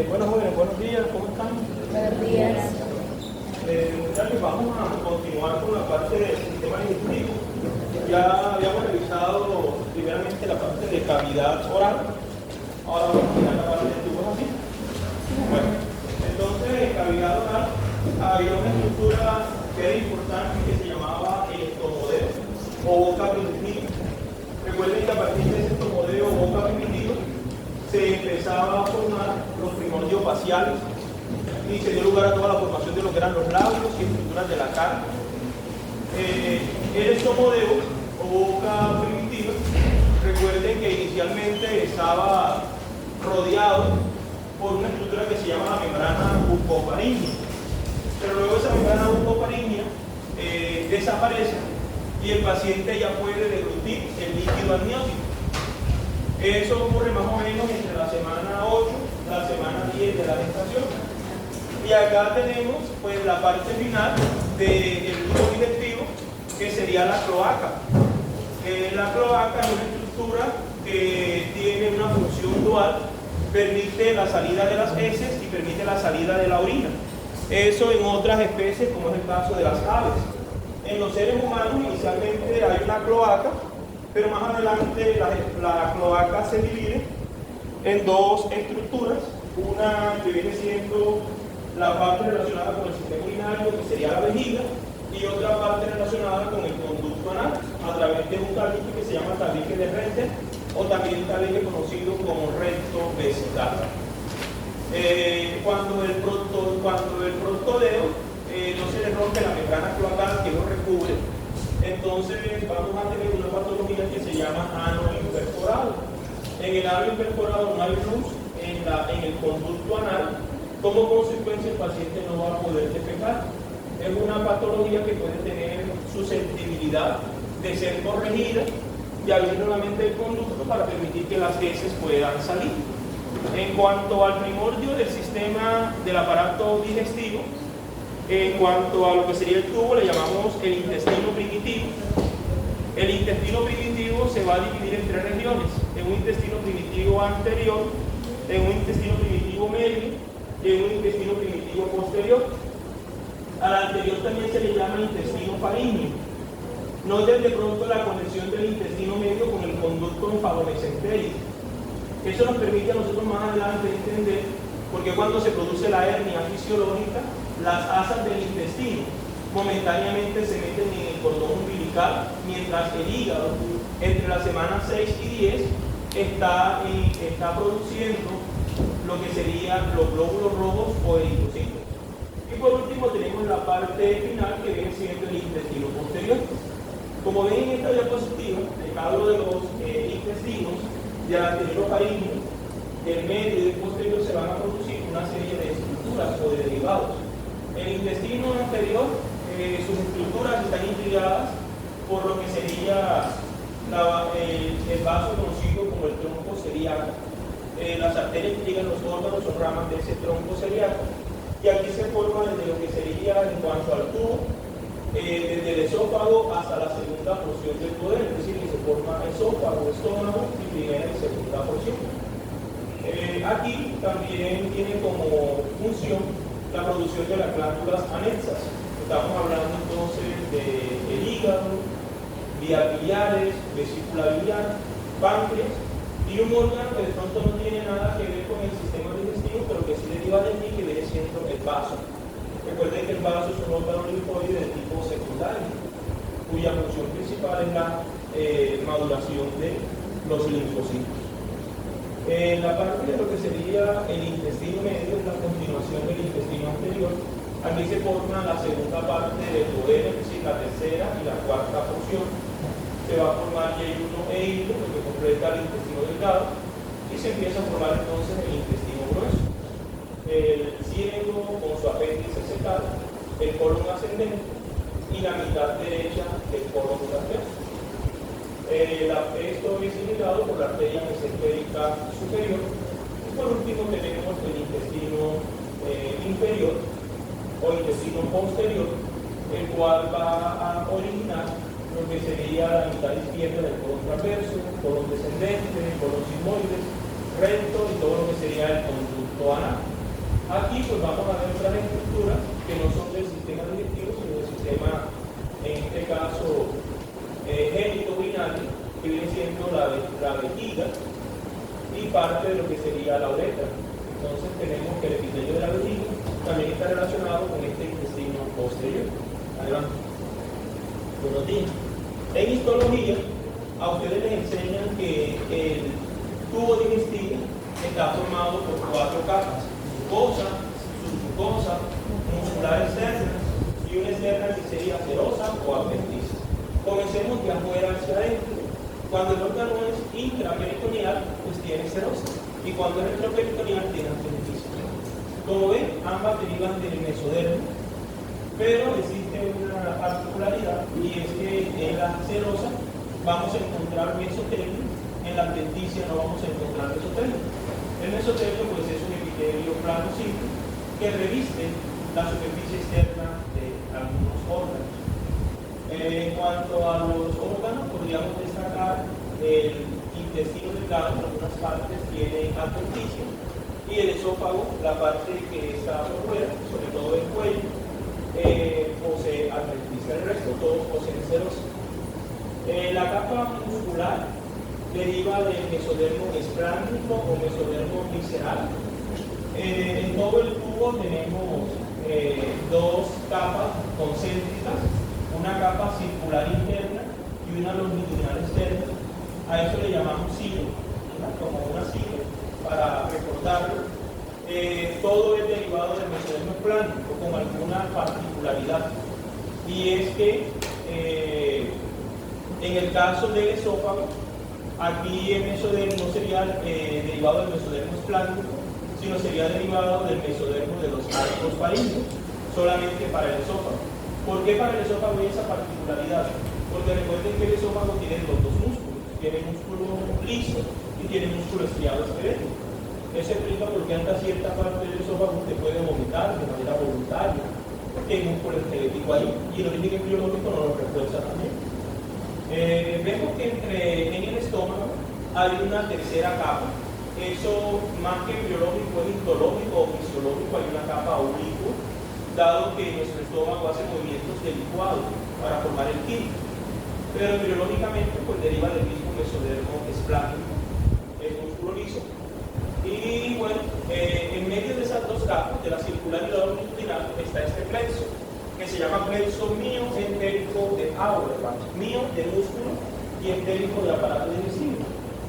Bueno, jóvenes, buenos días, ¿cómo están? Buenos días. Muchachos, vamos a continuar con la parte del sistema digestivo. Ya habíamos revisado primeramente la parte de cavidad oral. Ahora vamos a mirar la parte de tubos así. Bueno, entonces en cavidad oral había una estructura que era importante que se llamaba el estomodeo o boca primitiva. Recuerden que a partir de ese estomodeo o boca primitiva se empezaba a formar los primordios faciales y se dio lugar a toda la formación de lo que eran los labios y estructuras de la carne. El estomodeo o boca primitiva, recuerden que inicialmente estaba rodeado por una estructura que se llama la membrana bucofaríngea, pero luego esa membrana bucofaríngea desaparece y el paciente ya puede deglutir el líquido amniótico. Eso ocurre más o menos entre la semana 8 y la semana 10 de la gestación. Y acá tenemos pues la parte final del tubo digestivo, que sería la cloaca. La cloaca es una estructura que tiene una función dual, permite la salida de las heces y permite la salida de la orina. Eso en otras especies, como es el caso de las aves. En los seres humanos inicialmente hay una cloaca, pero más adelante la cloaca se divide en dos estructuras, una que viene siendo la parte relacionada con el sistema urinario, que sería la vejiga, y otra parte relacionada con el conducto anal, a través de un tabique que se llama tabique de Rentel, o también tabique conocido como recto vesical. Cuando el prostodeo no se le rompe la membrana cloacal que lo recubre, entonces vamos a tener una patología que se llama ano imperforado. En el ano imperforado no hay luz en el conducto anal. Como consecuencia, el paciente no va a poder defecar. Es una patología que puede tener susceptibilidad de ser corregida y abrir nuevamente el conducto para permitir que las heces puedan salir. En cuanto al primordio del sistema del aparato digestivo, en cuanto a lo que sería el tubo, le llamamos el intestino primitivo. El intestino primitivo se va a dividir en tres regiones: en un intestino primitivo anterior, en un intestino primitivo medio y en un intestino primitivo posterior. Al anterior también se le llama intestino faríngeo. Noten de pronto la conexión del intestino medio con el conducto encefalomesentérico. Eso nos permite a nosotros más adelante entender por qué cuando se produce la hernia fisiológica, las asas del intestino momentáneamente se meten en el cordón umbilical, mientras el hígado entre las semanas 6 y 10 está produciendo lo que serían los glóbulos rojos o eritrocitos. Y por último tenemos la parte final, que viene siendo el intestino posterior. Como ven en esta diapositiva, de cada uno de los intestinos, del anterior faríngeo, del medio y del posterior, se van a producir una serie de estructuras o de derivados. El intestino anterior, sus estructuras están intrigadas por lo que sería el vaso conocido como el tronco celíaco. Las arterias que llegan los órganos son ramas de ese tronco celíaco. Y aquí se forma desde lo que sería, en cuanto al tubo, desde el esófago hasta la segunda porción del poder, es decir, que se forma esófago, estómago y primera y segunda porción. Aquí también tiene como función la producción de las glándulas anexas. Estamos hablando entonces del hígado, vías biliares, vesícula biliar, páncreas y un órgano que de pronto no tiene nada que ver con el sistema digestivo, pero que sí deriva de allí, que viene siendo el vaso. Recuerden que el vaso es un órgano linfoide de tipo secundario, cuya función principal es la maduración de los linfocitos. La parte de lo que sería el intestino medio es la continuación del intestino anterior. Aquí se forma la segunda parte del duodeno, es decir, la tercera y la cuarta porción. Se va a formar Y1 e hilo, lo que completa el intestino delgado, y se empieza a formar entonces el intestino grueso. El ciego con su apéndice secal, el colon ascendente y la mitad derecha del colon transverso. Esto es irrigado por la arteria mesentérica superior. Y por último tenemos el intestino inferior o intestino posterior, el cual va a originar lo que sería la mitad izquierda del colon transverso, colon descendente, colon sigmoides, recto y todo lo que sería el conducto anal. Aquí pues vamos a ver otras estructuras que no son del sistema digestivo, sino del sistema, en este caso, génito-urinario, que viene siendo la vejiga y parte de lo que sería la uretra. Entonces tenemos que el epitelio de la vejiga también está relacionado con este intestino posterior. Adelante. Buenos días. En histología, a ustedes les enseñan que el tubo digestivo está formado por 4 capas: mucosa, submucosa, muscular externa y una externa que sería serosa o adventicia. Comencemos de afuera hacia adentro. Cuando el órgano es intraperitoneal, pues tiene serosa, y cuando es retroperitoneal tiene adventicia. Como ven, ambas derivan del mesodermo, pero existe una particularidad, y es que en la serosa vamos a encontrar mesotelio, en la adventicia no vamos a encontrar mesotelio. El mesotelio pues es un epitelio plano simple que reviste la superficie externa de algunos órganos. En cuanto a los órganos, podríamos destacar el intestino delgado, en algunas partes tiene adventicia, y el esófago, la parte que está por fuera, sobre todo el cuello, posee adventicia. El resto todos poseen serosa. La capa muscular deriva del mesodermo esplándico o mesodermo visceral. En todo el tubo tenemos 2 capas concéntricas, una capa circular interna y una longitudinal externa. A eso le llamamos silo, como una silo, para recordarlo. Todo es derivado del mesodermo esplándico con alguna particularidad, y es que en el caso del esófago, aquí el mesodermo no sería derivado del mesodermo esplándico, sino sería derivado del mesodermo de los arcos faríneos, solamente para el esófago. ¿Por qué para el esófago hay esa particularidad? Porque recuerden que el esófago tiene los 2 músculos, tiene músculo liso y tiene músculo estriado esquelético. Eso explica por qué hasta cierta parte del esófago usted puede vomitar de manera voluntaria, porque hay músculo esquelético ahí, y el origen embriológico nos lo refuerza también. Vemos que en el estómago hay una tercera capa. Eso, más que embriológico, es histológico o fisiológico. Hay una capa oblicua, dado que nuestro estómago hace movimientos de licuado para formar el químico. Pero embriológicamente pues deriva del mismo mesodermo esplánico, el músculo liso. Y bueno, en medio de esas 2 capas, de la circular y la longitudinal, está este plexo, que se llama plexo mioentérico de Auerbach, mio de músculo y entérico de aparato digestivo.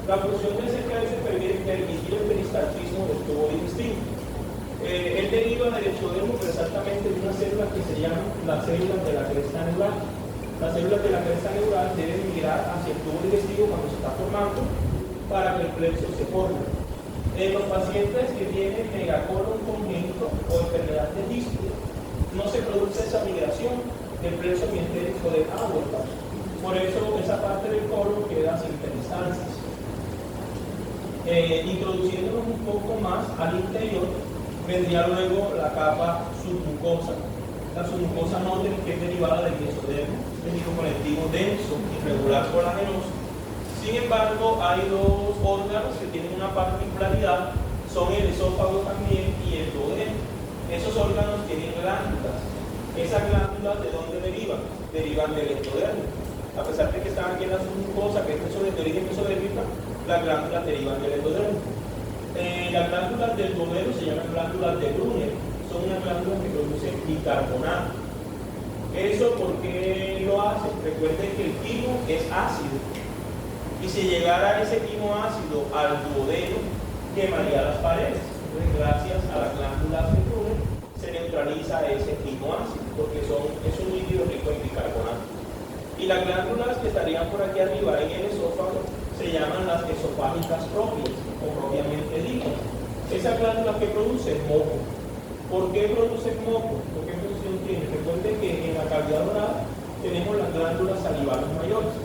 La función de ese plexo es permitir el peristaltismo del tubo digestivo. Él deriva del exodermo, pero exactamente de unas células que se llaman las células de la cresta neural. Las células de la cresta neural deben migrar hacia el tubo digestivo cuando se está formando para que el plexo se forme. En los pacientes que tienen megacolon congénito o enfermedad de Distel, no se produce esa migración del plexo mientérico de Auerbach. Por eso esa parte del colon queda sin peristalsis. Introduciéndonos un poco más al interior, vendría luego la capa submucosa. La submucosa noten que es derivada del mesodermo, tejido conectivo denso, irregular, colagenoso. Sin embargo, hay 2 órganos que tienen una particularidad, son el esófago también y el duodeno. Esos órganos tienen glándulas. Esas glándulas, ¿de dónde derivan? Derivan del endodermo. A pesar de que están aquí en la submucosa, que es de origen mesodérmica, las glándulas derivan del endodermo. Las glándulas del duodeno se llaman glándulas de Brunner. Son unas glándulas que producen bicarbonato. ¿Eso por qué lo hacen? Recuerden que el quimo es ácido. Y si llegara ese quimo ácido al duodeno, quemaría las paredes. Entonces, gracias a las glándulas de Brunner, se neutraliza ese quimo ácido, porque es un líquido rico en bicarbonato. Y las glándulas que estarían por aquí arriba en el esófago se llaman las esofágicas propias, o propiamente dichas. Esas glándulas que producen moco. ¿Por qué producen moco? ¿Por qué función tiene? Recuerden que en la cavidad oral tenemos las glándulas salivales mayores.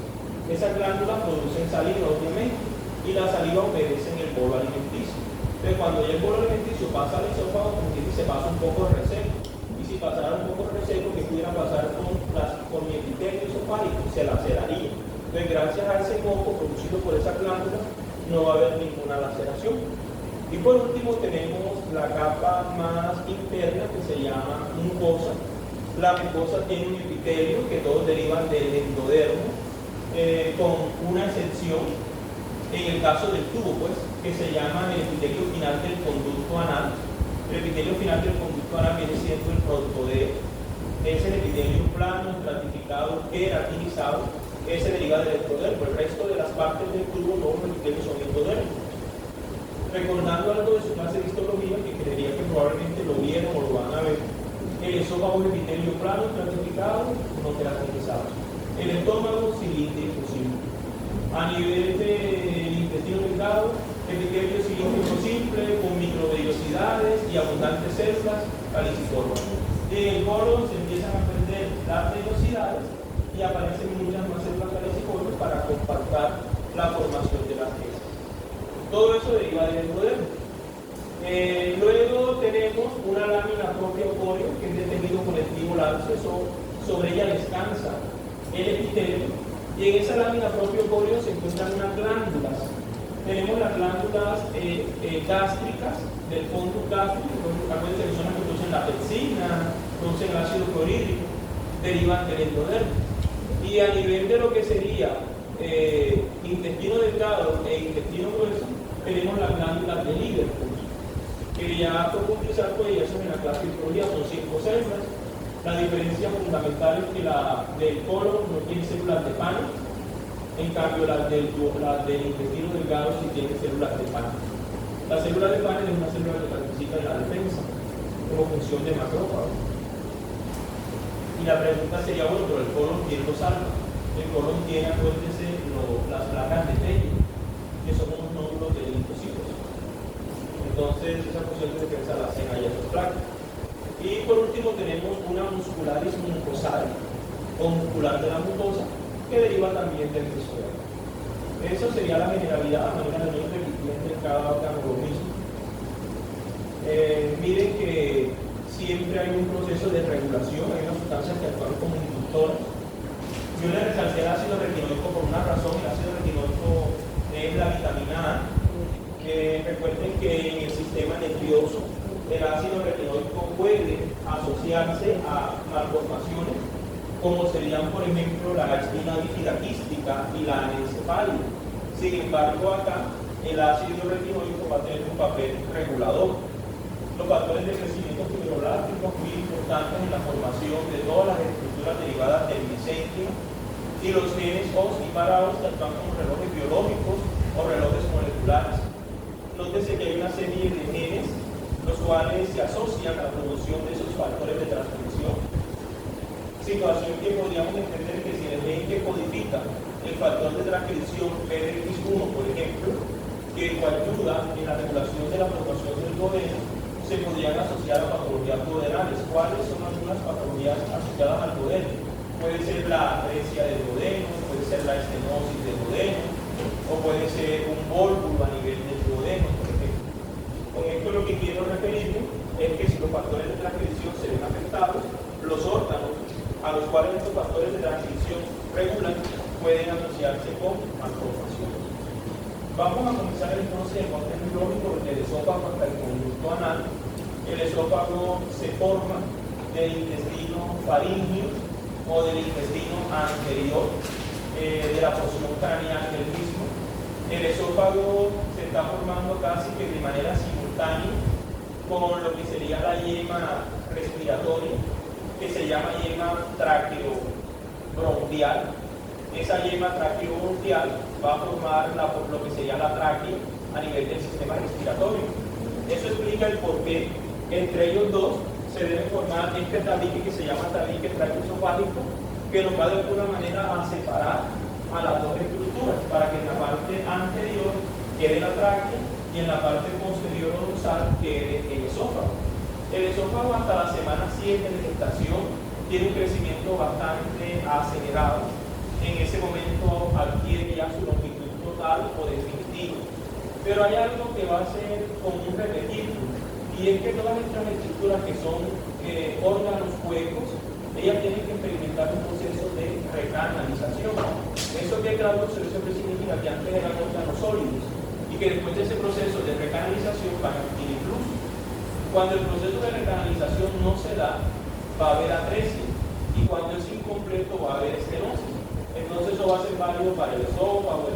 Esas glándulas producen saliva, obviamente, y la saliva obedece en el bolo alimenticio. Entonces, cuando ya el bolo alimenticio pasa al esófago, se pasa un poco reseco. Y si pasara un poco reseco, que pudiera pasar con mi epitelio esofágico, se laceraría. Entonces, gracias a ese moco producido por esa glándula, no va a haber ninguna laceración. Y por último tenemos la capa más interna que se llama mucosa. La mucosa tiene un epitelio que todos derivan del endodermo, con una excepción en el caso del tubo, pues, que se llama el epitelio final del conducto anal. El epitelio final del conducto anal viene siendo el protodeo. Es el epitelio plano, estratificado, queratinizado, que se deriva del endodermo. El resto de las partes del tubo, todos los epitelios son endodermos. Recordando algo de su clase de histología, que creería que probablemente lo vieron o lo van a ver, el esófago es epitelio plano, estratificado, no queratinizado. El estómago, cilíndrico simple. A nivel del intestino delgado, epitelio cilíndrico simple, con microvellosidades y abundantes células caliciformes. En el colon se empiezan a perder las vellosidades y aparecen muchas más células caliciformes para compactar la formación de las heces. Todo eso deriva del endodermo. Luego tenemos una lámina propia o coreo, que es de tejido conectivo laxo. Sobre ella descansa el epitelio, y en esa lámina propia o coreo se encuentran unas glándulas. Tenemos las glándulas gástricas del fondo gástrico, acuérdense que son las que producen la pepsina, producen el ácido clorhídrico, derivan del endodermo. Y a nivel de lo que sería intestino delgado e intestino grueso, tenemos las glándulas del Liverpool, que ya profundizar pues ya son en la clase de histología, son 5 células. La diferencia fundamental es que la del colon no tiene células de Paneth, en cambio las del intestino delgado sí tienen células de Paneth. La célula de Paneth es una célula que participa en la defensa como función de macrófago. Y la pregunta sería, bueno, pero el colon tiene los alfa. El colon tiene, acuérdense, las placas de Tello, que son unos nódulos de linfocitos. Entonces, esa función de defensa la hacen allá esas placas. Y por último tenemos una muscularis mucosal, o muscular de la mucosa, que deriva también del mesodermo. Eso sería la generalidad, a manera de no repetir en cada organismo. Miren que siempre hay un proceso de regulación, hay unas sustancias que actúan como inductoras. Yo le resalté el ácido retinoico por una razón. El ácido retinoico es la vitamina A. Recuerden que en el sistema nervioso el ácido retinoico puede asociarse a malformaciones como serían, por ejemplo, la espina bífida quística y la anencefalia. Sin embargo, acá el ácido retinoico va a tener un papel regulador. Los factores de crecimiento fibroblástico muy importantes en la formación de todas las estructuras derivadas del mesénquima, y los genes OS y para-OS actúan como relojes biológicos o relojes moleculares. Nótese que hay una serie de genes los cuales se asocian a la producción de esos factores de transcripción. Situación que podríamos entender que si el gen que codifica el factor de transcripción PDX1, por ejemplo, que ayuda en la regulación de la formación del duodeno, se podrían asociar a patologías duodenales. ¿Cuáles son algunas patologías asociadas al duodeno? Puede ser la atresia del duodeno, puede ser la estenosis del duodeno, o puede ser un vólvulo a nivel del duodeno, por ejemplo. Con esto lo que quiero referirme es que si los factores de transcripción se ven afectados, los órganos a los cuales estos factores de transcripción regulan pueden asociarse con malformaciones. Vamos a comenzar entonces el orden biológico del esófago hasta el conducto anal. El esófago se forma del intestino faríngeo o del intestino anterior, de la porción craneal del mismo. El esófago se está formando casi que de manera simultánea con lo que sería la yema respiratoria, que se llama yema traqueobronquial. Esa yema traqueobronquial va a formar lo que sería la tráquea a nivel del sistema respiratorio. Eso explica el por qué entre ellos dos se debe formar este tabique que se llama tabique traqueoesofágico, que nos va de alguna manera a separar a las dos estructuras para que en la parte anterior quede la tráquea y en la parte posterior o dorsal quede el esófago. El esófago hasta la semana 7 de gestación tiene un crecimiento bastante acelerado. En ese momento adquiere ya su longitud total o definitiva. Pero hay algo que va a ser común repetir, y es que todas nuestras estructuras que son órganos huecos, ellas tienen que experimentar un proceso de recanalización. Eso que claro, eso significa que antes eran órganos sólidos, y y que después de ese proceso de recanalización van a adquirir luz. Cuando el proceso de recanalización no se da, va a haber atresia, y cuando es incompleto va a haber estenosis. Entonces eso va a ser válido para el esófago,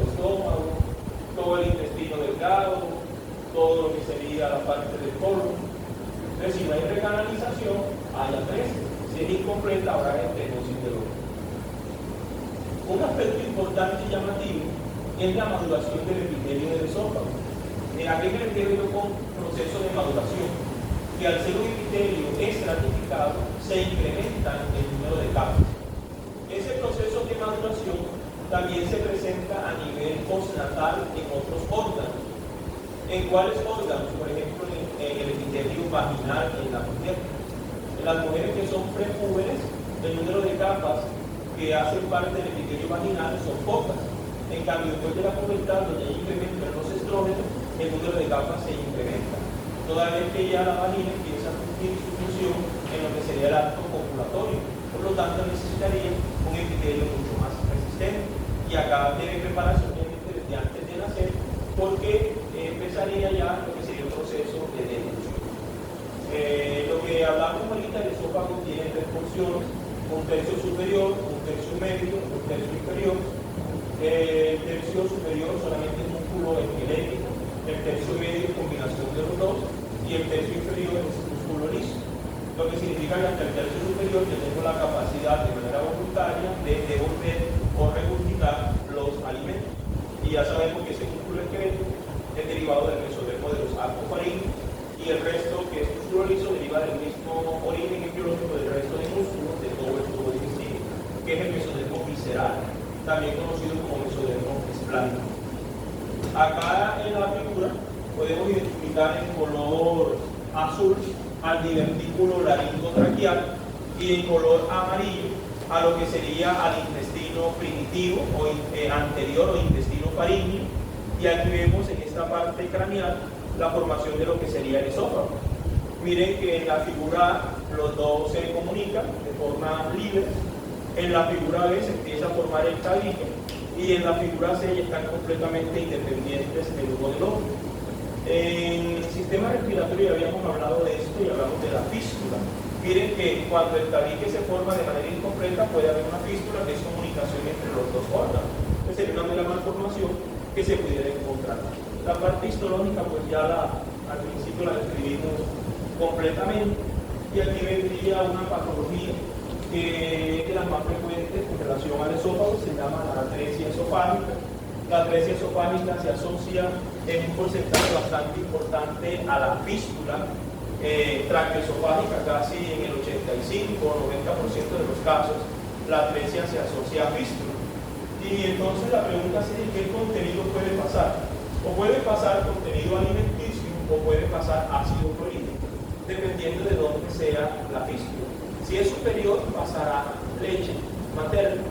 todo el intestino delgado, todo lo que sería la parte del colon. Entonces si no hay recanalización, hay atresia. Si es incompleta, habrá estenosis del órgano. Un aspecto importante y llamativo es la maduración del epitelio del esófago. ¿A qué me refiero yo con proceso de maduración? Que al ser un epitelio estratificado se incrementa el número de capas. Ese proceso de maduración también se presenta a nivel postnatal en otros órganos. ¿En cuáles órganos? Por ejemplo, en el epitelio vaginal en la mujer. En las mujeres que son prepúberes, el número de capas que hacen parte del epitelio vaginal son pocas. En cambio, después de la pubertad, donde hay incremento en los estrógenos, el número de capas se incrementa, toda vez que ya la vagina empieza a cumplir su función en lo que sería el acto copulatorio. Por lo tanto, necesitaría un epitelio mucho más resistente. Y acá debe prepararse obviamente desde antes de nacer, porque empezaría ya lo que sería el proceso de devolución. Lo que hablamos ahorita, el esófago tiene tres porciones: un tercio superior, un tercio medio, un tercio inferior. El tercio superior solamente es músculo esquelético, el tercio medio es combinación de los dos, y el tercio inferior es músculo liso. Lo que significa que hasta el tercio superior yo tengo la capacidad de manera voluntaria de devolver o regurgitar los alimentos. Y ya sabemos que ese músculo esquelético es derivado del mesodermo de los arcos faríneos, y el resto, que es músculo liso, deriva del mismo origen embriológico del resto de músculos de todo el tubo digestivo, que es el mesodermo visceral, también conocido como mesodermo esplánico. Acá en la figura podemos identificar en color azul al divertículo laringotraqueal y en color amarillo a lo que sería al intestino primitivo o anterior o intestino faríngeo, y aquí vemos en esta parte craneal la formación de lo que sería el esófago. Miren que en la figura A los dos se comunican de forma libre, en la figura B se empieza a formar el tabique, y en la figura C ya están completamente independientes del uno del otro. En el sistema respiratorio ya habíamos hablado de esto y hablamos de la fístula. Miren que cuando el tabique se forma de manera incompleta puede haber una fístula, que es comunicación entre los dos órganos. Esa sería una mera malformación que se pudiera encontrar. La parte histológica pues ya al principio la describimos completamente, y aquí vendría una patología que es de las más frecuentes en relación al esófago, se llama la atresia esofágica. La atresia esofágica se asocia en un porcentaje bastante importante a la fístula traqueosofágica, casi en el 85 o 90% de los casos la atresia se asocia a fístula. Y entonces la pregunta sería: ¿qué contenido puede pasar? O puede pasar contenido alimenticio o puede pasar ácido clorhídrico, dependiendo de dónde sea la fístula. Si es superior, pasará leche materna,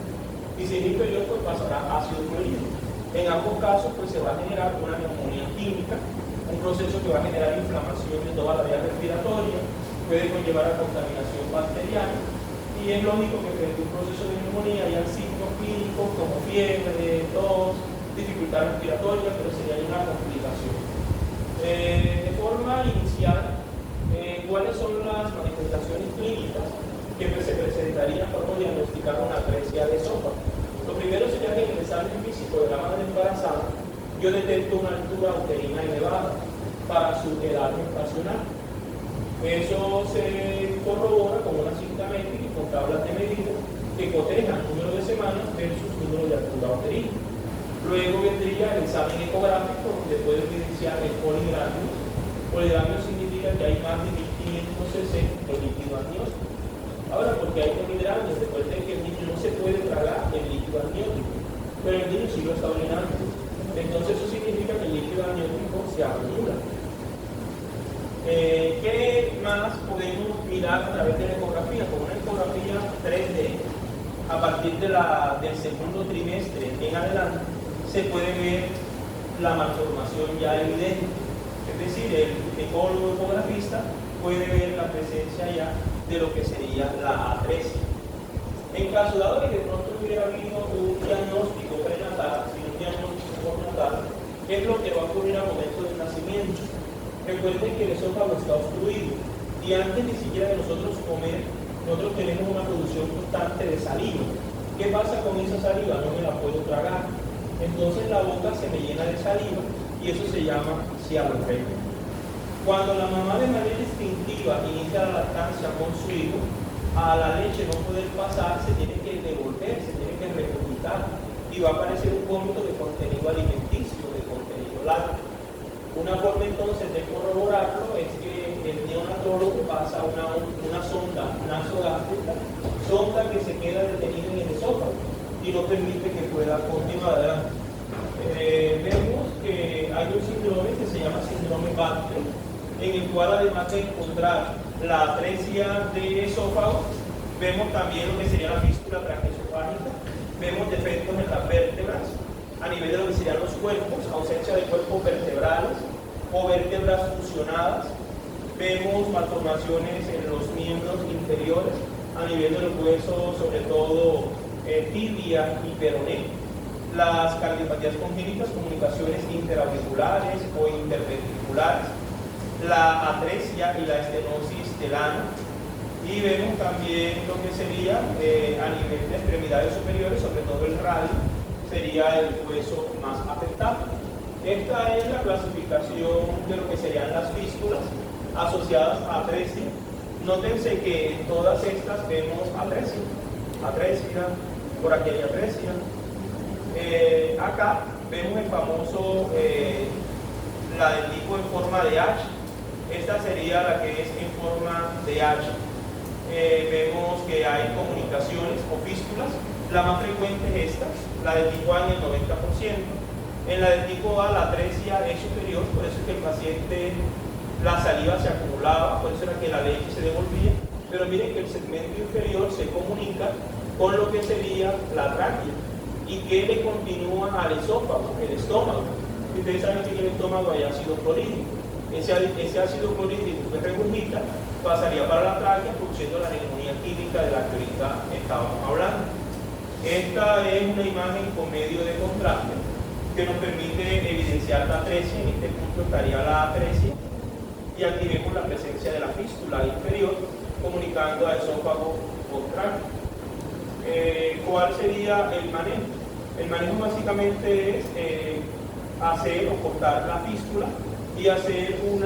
y si es inferior, pues pasará ácido clorhídrico. En ambos casos, pues se va a generar una neumonía química, un proceso que va a generar inflamación de toda la vía respiratoria, puede conllevar a contaminación bacteriana, y es lógico que frente a un proceso de neumonía hayan signos clínicos como fiebre, tos, dificultad respiratoria, pero sería una complicación. De forma inicial, ¿cuáles son las manifestaciones clínicas que se presentarían cuando diagnosticar una atresia de esófago? Lo primero sería que en el examen físico de la madre embarazada yo detecto una altura uterina elevada para su edad gestacional. Eso se corrobora con una cinta métrica y con tablas de medida que cotejan número de semanas versus número de altura uterina. Luego vendría el examen ecográfico, donde puede evidenciar el poligramio. Poligramio significa que hay más de 1500 cc de líquido amniótico. Ahora, porque hay poligramios, recuerden que el niño no se puede tragar el líquido amniótico, pero el niño sí lo está orinando. Entonces eso significa que el líquido amniótico se acumula. ¿Qué más podemos mirar a través de la ecografía? Con una ecografía 3D, a partir del segundo trimestre en adelante, se puede ver la malformación ya evidente. Es decir, el ecólogo ecografista puede ver la presencia ya de lo que sería la atresia. En caso dado de que de pronto hubiera habido un diagnóstico prenatal, sin un diagnóstico postnatal, ¿Qué es lo que va a ocurrir al momento del nacimiento? Recuerden que el esófago está obstruido y antes ni siquiera de nosotros comer, nosotros tenemos una producción constante de saliva. ¿Qué pasa con esa saliva? No me la puedo tragar. Entonces la boca se me llena de saliva y eso se llama cialorrea. Cuando la mamá de manera instintiva inicia la lactancia con su hijo, a la leche no poder pasar, se tiene que devolver, se tiene que regurgitar y va a aparecer un vómito de contenido alimenticio, de contenido lácteo. Una forma entonces de corroborarlo es que el neonatólogo pasa una sonda nasogástrica, sonda que se queda detenida en el esófago y no permite que pueda continuar adelante. Vemos que hay un síndrome que se llama síndrome Baxter, en el cual además de encontrar la atresia de esófago, vemos también lo que sería la fístula traqueosofágica, vemos defectos en las vértebras, a nivel de lo que serían los cuerpos, ausencia de cuerpos vertebrales o vértebras fusionadas, vemos malformaciones en los miembros inferiores, a nivel de los huesos, sobre todo tibia y peroné, las cardiopatías congénitas, comunicaciones interauriculares o interventriculares, la atresia y la estenosis del ano, y vemos también lo que sería a nivel de extremidades superiores, sobre todo el radio, sería el hueso más afectado. Esta es la clasificación de lo que serían las fístulas asociadas a atresia. Nótense que en todas estas vemos atresia, por aquí hay atresia. Acá vemos el famoso, la del tipo en forma de H. Esta sería la que es en forma de H. Vemos que hay comunicaciones o fístulas. La más frecuente es esta, la del tipo A en el 90%. En la del tipo A la atresia es superior, por eso es que el paciente, la saliva se acumulaba, por eso era que la leche se devolvía. Pero miren que el segmento inferior se comunica con lo que sería la tráquea. ¿Y qué le continúa al esófago? El estómago. Y ustedes saben que en el estómago hay ácido clorhídrico. Ese ácido clorhídrico que regurgita pasaría para la tráquea produciendo la neumonía química de la que ahorita estábamos hablando. Esta es una imagen con medio de contraste que nos permite evidenciar la atresia. En este punto estaría la atresia y aquí vemos la presencia de la fístula inferior comunicando a esófago con tráquea. ¿Cuál sería el manejo? El manejo básicamente es hacer o cortar la fístula y hacer un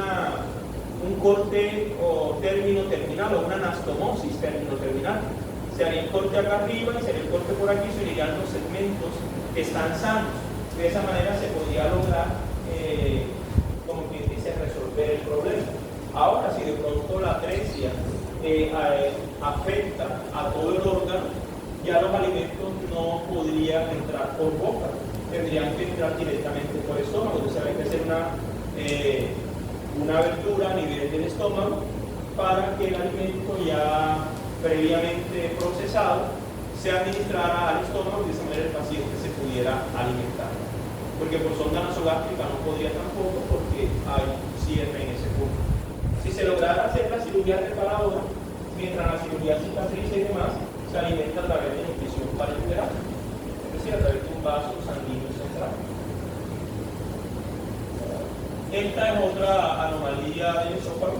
corte o término terminal o una anastomosis término terminal. Se haría el corte acá arriba y se haría el corte por aquí, se irían los segmentos que están sanos. De esa manera se podría lograr, como quien dice, resolver el problema. Ahora, si de pronto la atresia afecta a todo el órgano, ya los alimentos no podrían entrar por boca, tendrían que entrar directamente por estómago. Entonces hay que hacer una abertura a nivel del estómago para que el alimento ya previamente procesado se administrara al estómago y de esa manera el paciente se pudiera alimentar. Porque por sonda nasogástrica no podría tampoco porque hay cierre en ese punto. Si se lograra hacer la cirugía reparadora, mientras la cirugía cicatriza y demás, se alimenta a través de nutrición parenteral, es decir, a través de un vaso sanguíneo central. Esta es otra anomalía del esófago,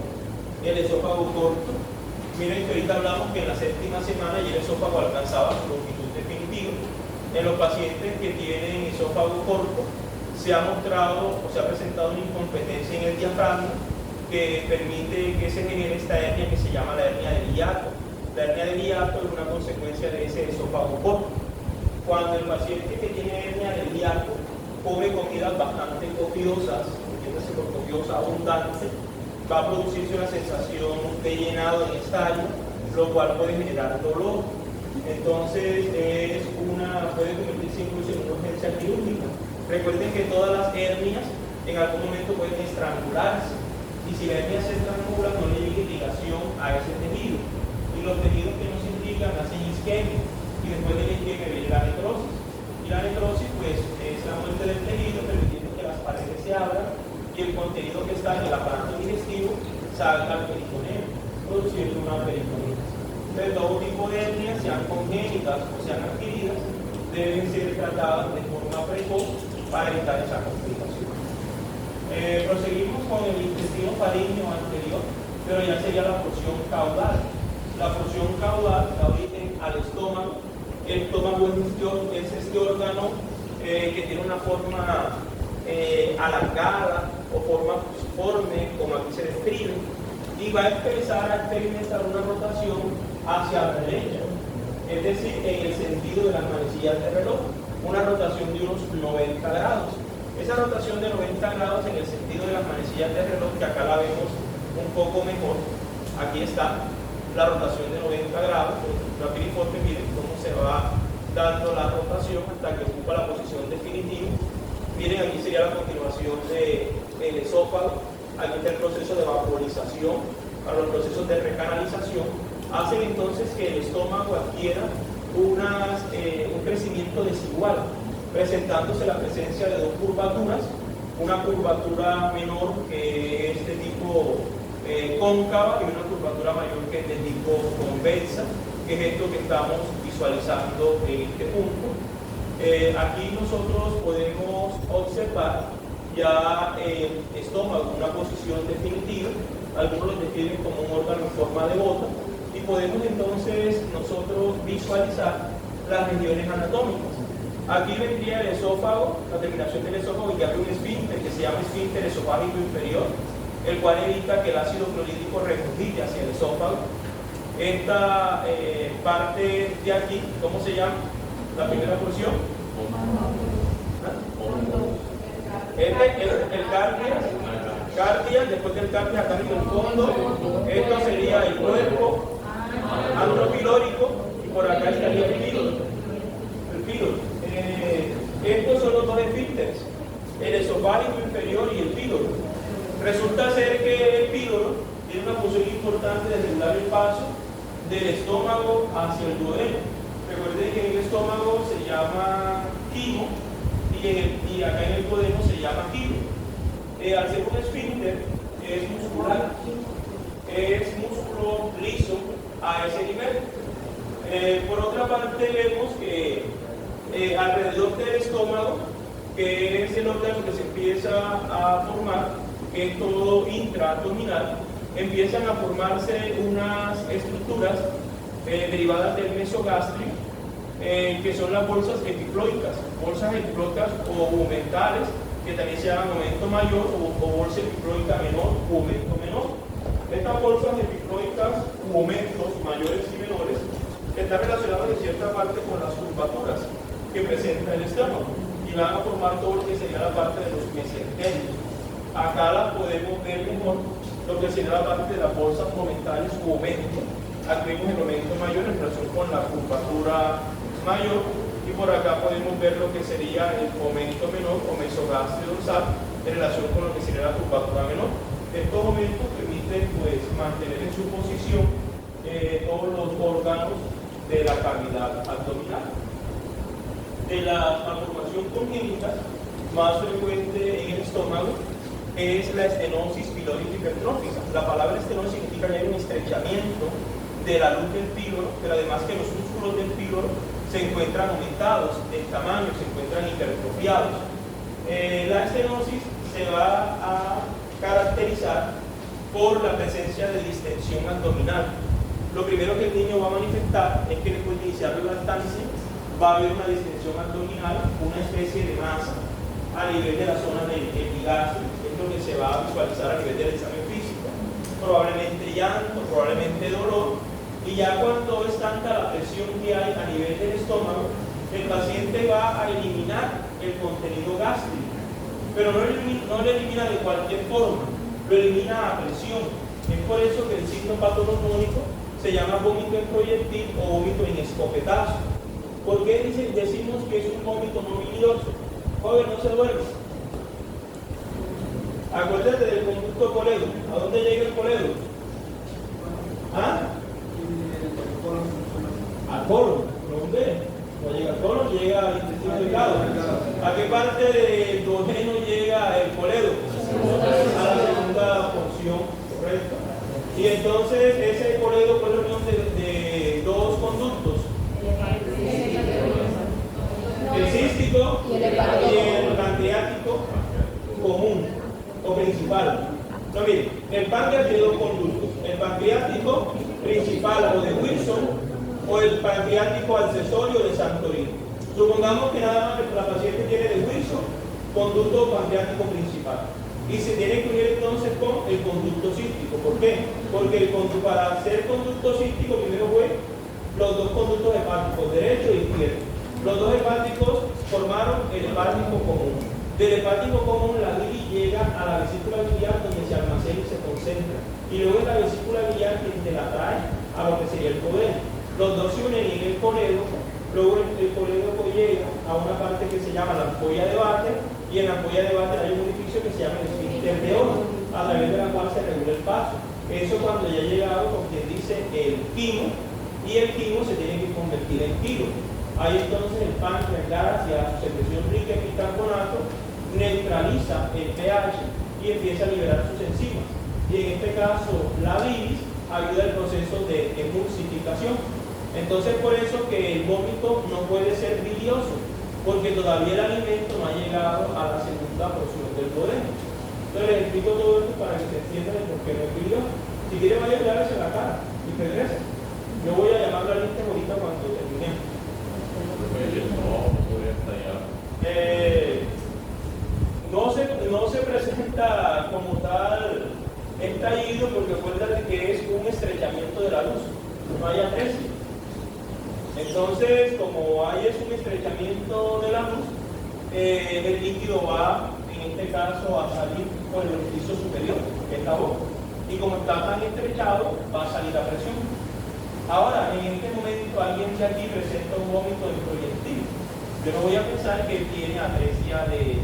el esófago corto. Miren que ahorita hablamos que en la séptima semana ya el esófago alcanzaba su longitud definitiva. En los pacientes que tienen esófago corto se ha mostrado o se ha presentado una incompetencia en el diafragma que permite que se genere esta hernia que se llama la hernia de hiato. La hernia de hiato es una consecuencia de ese esófago corto. Cuando el paciente que tiene hernia de hiato come comidas bastante copiosas, entiéndase por copiosa, abundante, va a producirse una sensación de llenado en esta área, lo cual puede generar dolor. Entonces puede convertirse incluso en una urgencia quirúrgica. Recuerden que todas las hernias en algún momento pueden estrangularse, y si la hernia se estrangula no le llega irrigación a ese tejido, y los tejidos que no se irrigan hacen isquemia, y después de la isquemia viene la necrosis, y la necrosis pues es la muerte del tejido permitiendo que las paredes se abran y el contenido que está en el aparato digestivo salga al peritoneo, produciendo una peritonitis. Entonces todo tipo de hernias, sean congénitas o sean adquiridas, deben ser tratadas de forma precoz para evitar esa complicación. Proseguimos con el intestino faríngeo anterior, pero ya sería la porción caudal. La porción caudal da origen al estómago. El estómago es este órgano que tiene una forma alargada o forma fusiforme, como aquí se describe, y va a empezar a experimentar una rotación hacia la derecha, es decir, en el sentido de las manecillas de reloj, una rotación de unos 90 grados. Esa rotación de 90 grados en el sentido de las manecillas de reloj, que acá la vemos un poco mejor, aquí está la rotación de 90 grados, la piriforme, miren cómo se va dando la rotación hasta que ocupa la posición definitiva. Miren, aquí sería la continuación del esófago. Aquí está el proceso de vaporización, para los procesos de recanalización, hacen entonces que el estómago adquiera un crecimiento desigual, presentándose la presencia de dos curvaturas, una curvatura menor que es de tipo cóncava y una curvatura mayor que es de tipo convexa, que es esto que estamos visualizando en este punto. Aquí nosotros podemos observar ya el estómago, una posición definitiva, algunos lo describen como un órgano en forma de bota, y podemos entonces nosotros visualizar las regiones anatómicas. Aquí vendría el esófago, la terminación del esófago, y abre un esfínter que se llama esfínter esofágico inferior, el cual evita que el ácido clorhídrico reconduya hacia el esófago. Esta parte de aquí, ¿cómo se llama? La primera porción. El cardia, después del cardia acá en el fondo, esto sería el cuerpo andropilórico y por acá estaría el píloro. Estos son los dos esfínteres, el esofágico inferior y el píloro. Resulta ser que el píloro tiene una función importante de regular el paso del estómago hacia el duodeno. Recuerden que en el estómago se llama quimo y acá en el duodeno se llama quimo. Al ser un esfínter es muscular, es músculo liso a ese nivel. Por otra parte vemos que alrededor del estómago, que es el órgano que se empieza a formar, que es todo intraabdominal, empiezan a formarse unas estructuras derivadas del mesogástrico, que son las bolsas epiploicas o umentales, que también se llaman aumento mayor o bolsa epiploica menor o aumento menor. Estas bolsas epiploicas u aumentos mayores y menores están relacionadas en cierta parte con las curvaturas que presenta el estómago y van a formar todo lo que sería la parte de los mesentelios. Acá la podemos ver mejor, lo que sería la parte de las bolsas momentales u aumento. Aquí vemos el aumento mayor en relación con la curvatura mayor, y por acá podemos ver lo que sería el aumento menor o mesogastrio dorsal en relación con lo que sería la curvatura menor. Estos aumentos permiten pues mantener en su posición todos los órganos de la cavidad abdominal. De la malformación congénita más frecuente en el estómago es la estenosis pilórica hipertrófica. La palabra estenosis significa que hay un estrechamiento de la luz del píloro, pero además que los músculos del píloro se encuentran aumentados en tamaño, se encuentran hipertrofiados. La estenosis se va a caracterizar por la presencia de distensión abdominal. Lo primero que el niño va a manifestar es que después de iniciar la lactancia va a haber una distensión abdominal, una especie de masa a nivel de la zona del epigastrio, que es lo que se va a visualizar a nivel del examen físico. Probablemente llanto, probablemente dolor, y ya cuando es tanta la presión que hay a nivel del estómago, el paciente va a eliminar el contenido gástrico, pero no lo elimina de cualquier forma, lo elimina a presión. Es por eso que el signo patológico se llama vómito en proyectil o vómito en escopetazo. ¿Por qué decimos que es un vómito no bilioso? Joven, no se duerme. Acuérdate del conducto coledo. ¿A dónde llega el coledo? ¿Ah? Al colon. ¿Dónde? No llega al colon, llega al intestino delgado. ¿A qué parte del duodeno llega el coledo? A la segunda porción, correcto. Y entonces ese coledo fue la unión de dos conductos, el cístico y el pancreático común. o principal. No, miren, el páncreas tiene dos conductos, el pancreático principal o de Wilson o el pancreático accesorio de Santorini. Supongamos que nada más que la paciente tiene de Wilson, conducto pancreático principal. Y se tiene que unir entonces con el conducto cístico. ¿Por qué? Porque para ser conducto cístico primero fue los dos conductos hepáticos, derecho e izquierdo. Los dos hepáticos formaron el hepático común. Del hepático común la bilis llega a la vesícula biliar donde se almacena y se concentra. Y luego es la vesícula biliar quien te la trae a lo que sería el coledo. Los dos se unen en el coledo, luego el coledo llega a una parte que se llama la ampolla de váter, y en la ampolla de váter hay un orificio que se llama el esfínter de oro, a través de la cual se regula el paso. Eso cuando ya ha llegado, como quien dice, el quimo, y el quimo se tiene que convertir en kilo. Ahí entonces el páncreas, gracias a su secreción rica en bicarbonato, neutraliza el pH y empieza a liberar sus enzimas. Y en este caso, la bilis ayuda al proceso de emulsificación. Entonces, por eso que el vómito no puede ser bilioso, porque todavía el alimento no ha llegado a la segunda porción del duodeno. Entonces, les explico todo esto para que se entiendan el por qué no es bilioso. Si quieren, vaya a darse la cara y regresen. Yo voy a llamar a la lista ahorita cuando terminemos. No se presenta como tal estallido porque acuérdate que es un estrechamiento de la luz, no hay atresia. Entonces, como hay es un estrechamiento de la luz, el líquido va, en este caso, a salir por el orificio superior, que es la boca. Y como está tan estrechado, va a salir a presión. Ahora, en este momento, alguien de aquí presenta un vómito de proyectil. Yo no voy a pensar que él tiene atresia de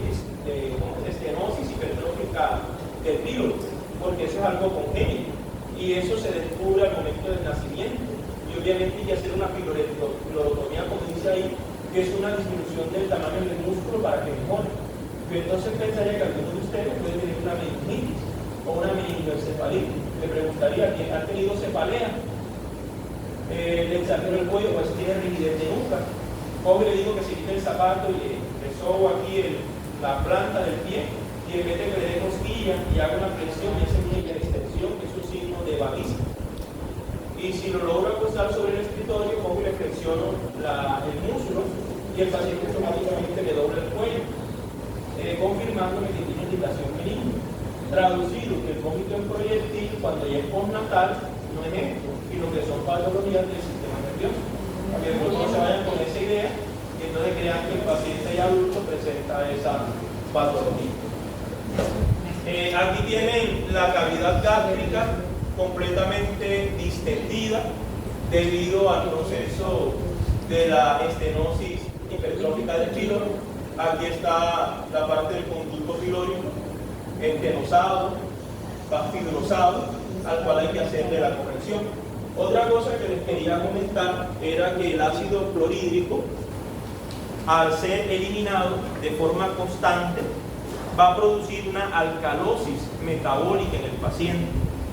estenosis hipertrófica del píloro, porque eso es algo congénito. Y eso se descubre al momento del nacimiento. Y obviamente hay que hacer una pilorectomía, como dice ahí, que es una disminución del tamaño del músculo para que mejore. Yo entonces pensaría que alguno de ustedes puede tener una meningitis o una meningoencefalitis. Le preguntaría, ¿ha tenido cefalea? Le exagero el cuello, pues tiene rigidez de nuca. O le digo que se quite el zapato y le sobo aquí la planta del pie y en vez de que le dé cosquilla y haga una flexión y hace una extensión, que es un signo de vaginismo. Y si lo logro acostar sobre el escritorio, cojo y le flexiono el músculo y el paciente automáticamente le dobla el cuello, confirmándome que tiene irritación benigna. Traducido, que el vómito en proyectil, cuando ya es postnatal, no es esto, sino que son patologías del sistema nervioso. Para que no se vayan con esa idea y entonces crean que el paciente ya adulto presenta esa patología. Aquí tienen la cavidad gástrica completamente distendida debido al proceso de la estenosis hipertrófica del píloro. Aquí está la parte del conducto pilórico entenosado, fibrosado, al cual hay que hacerle la corrección. Otra cosa que les quería comentar era que el ácido clorhídrico, al ser eliminado de forma constante, va a producir una alcalosis metabólica en el paciente.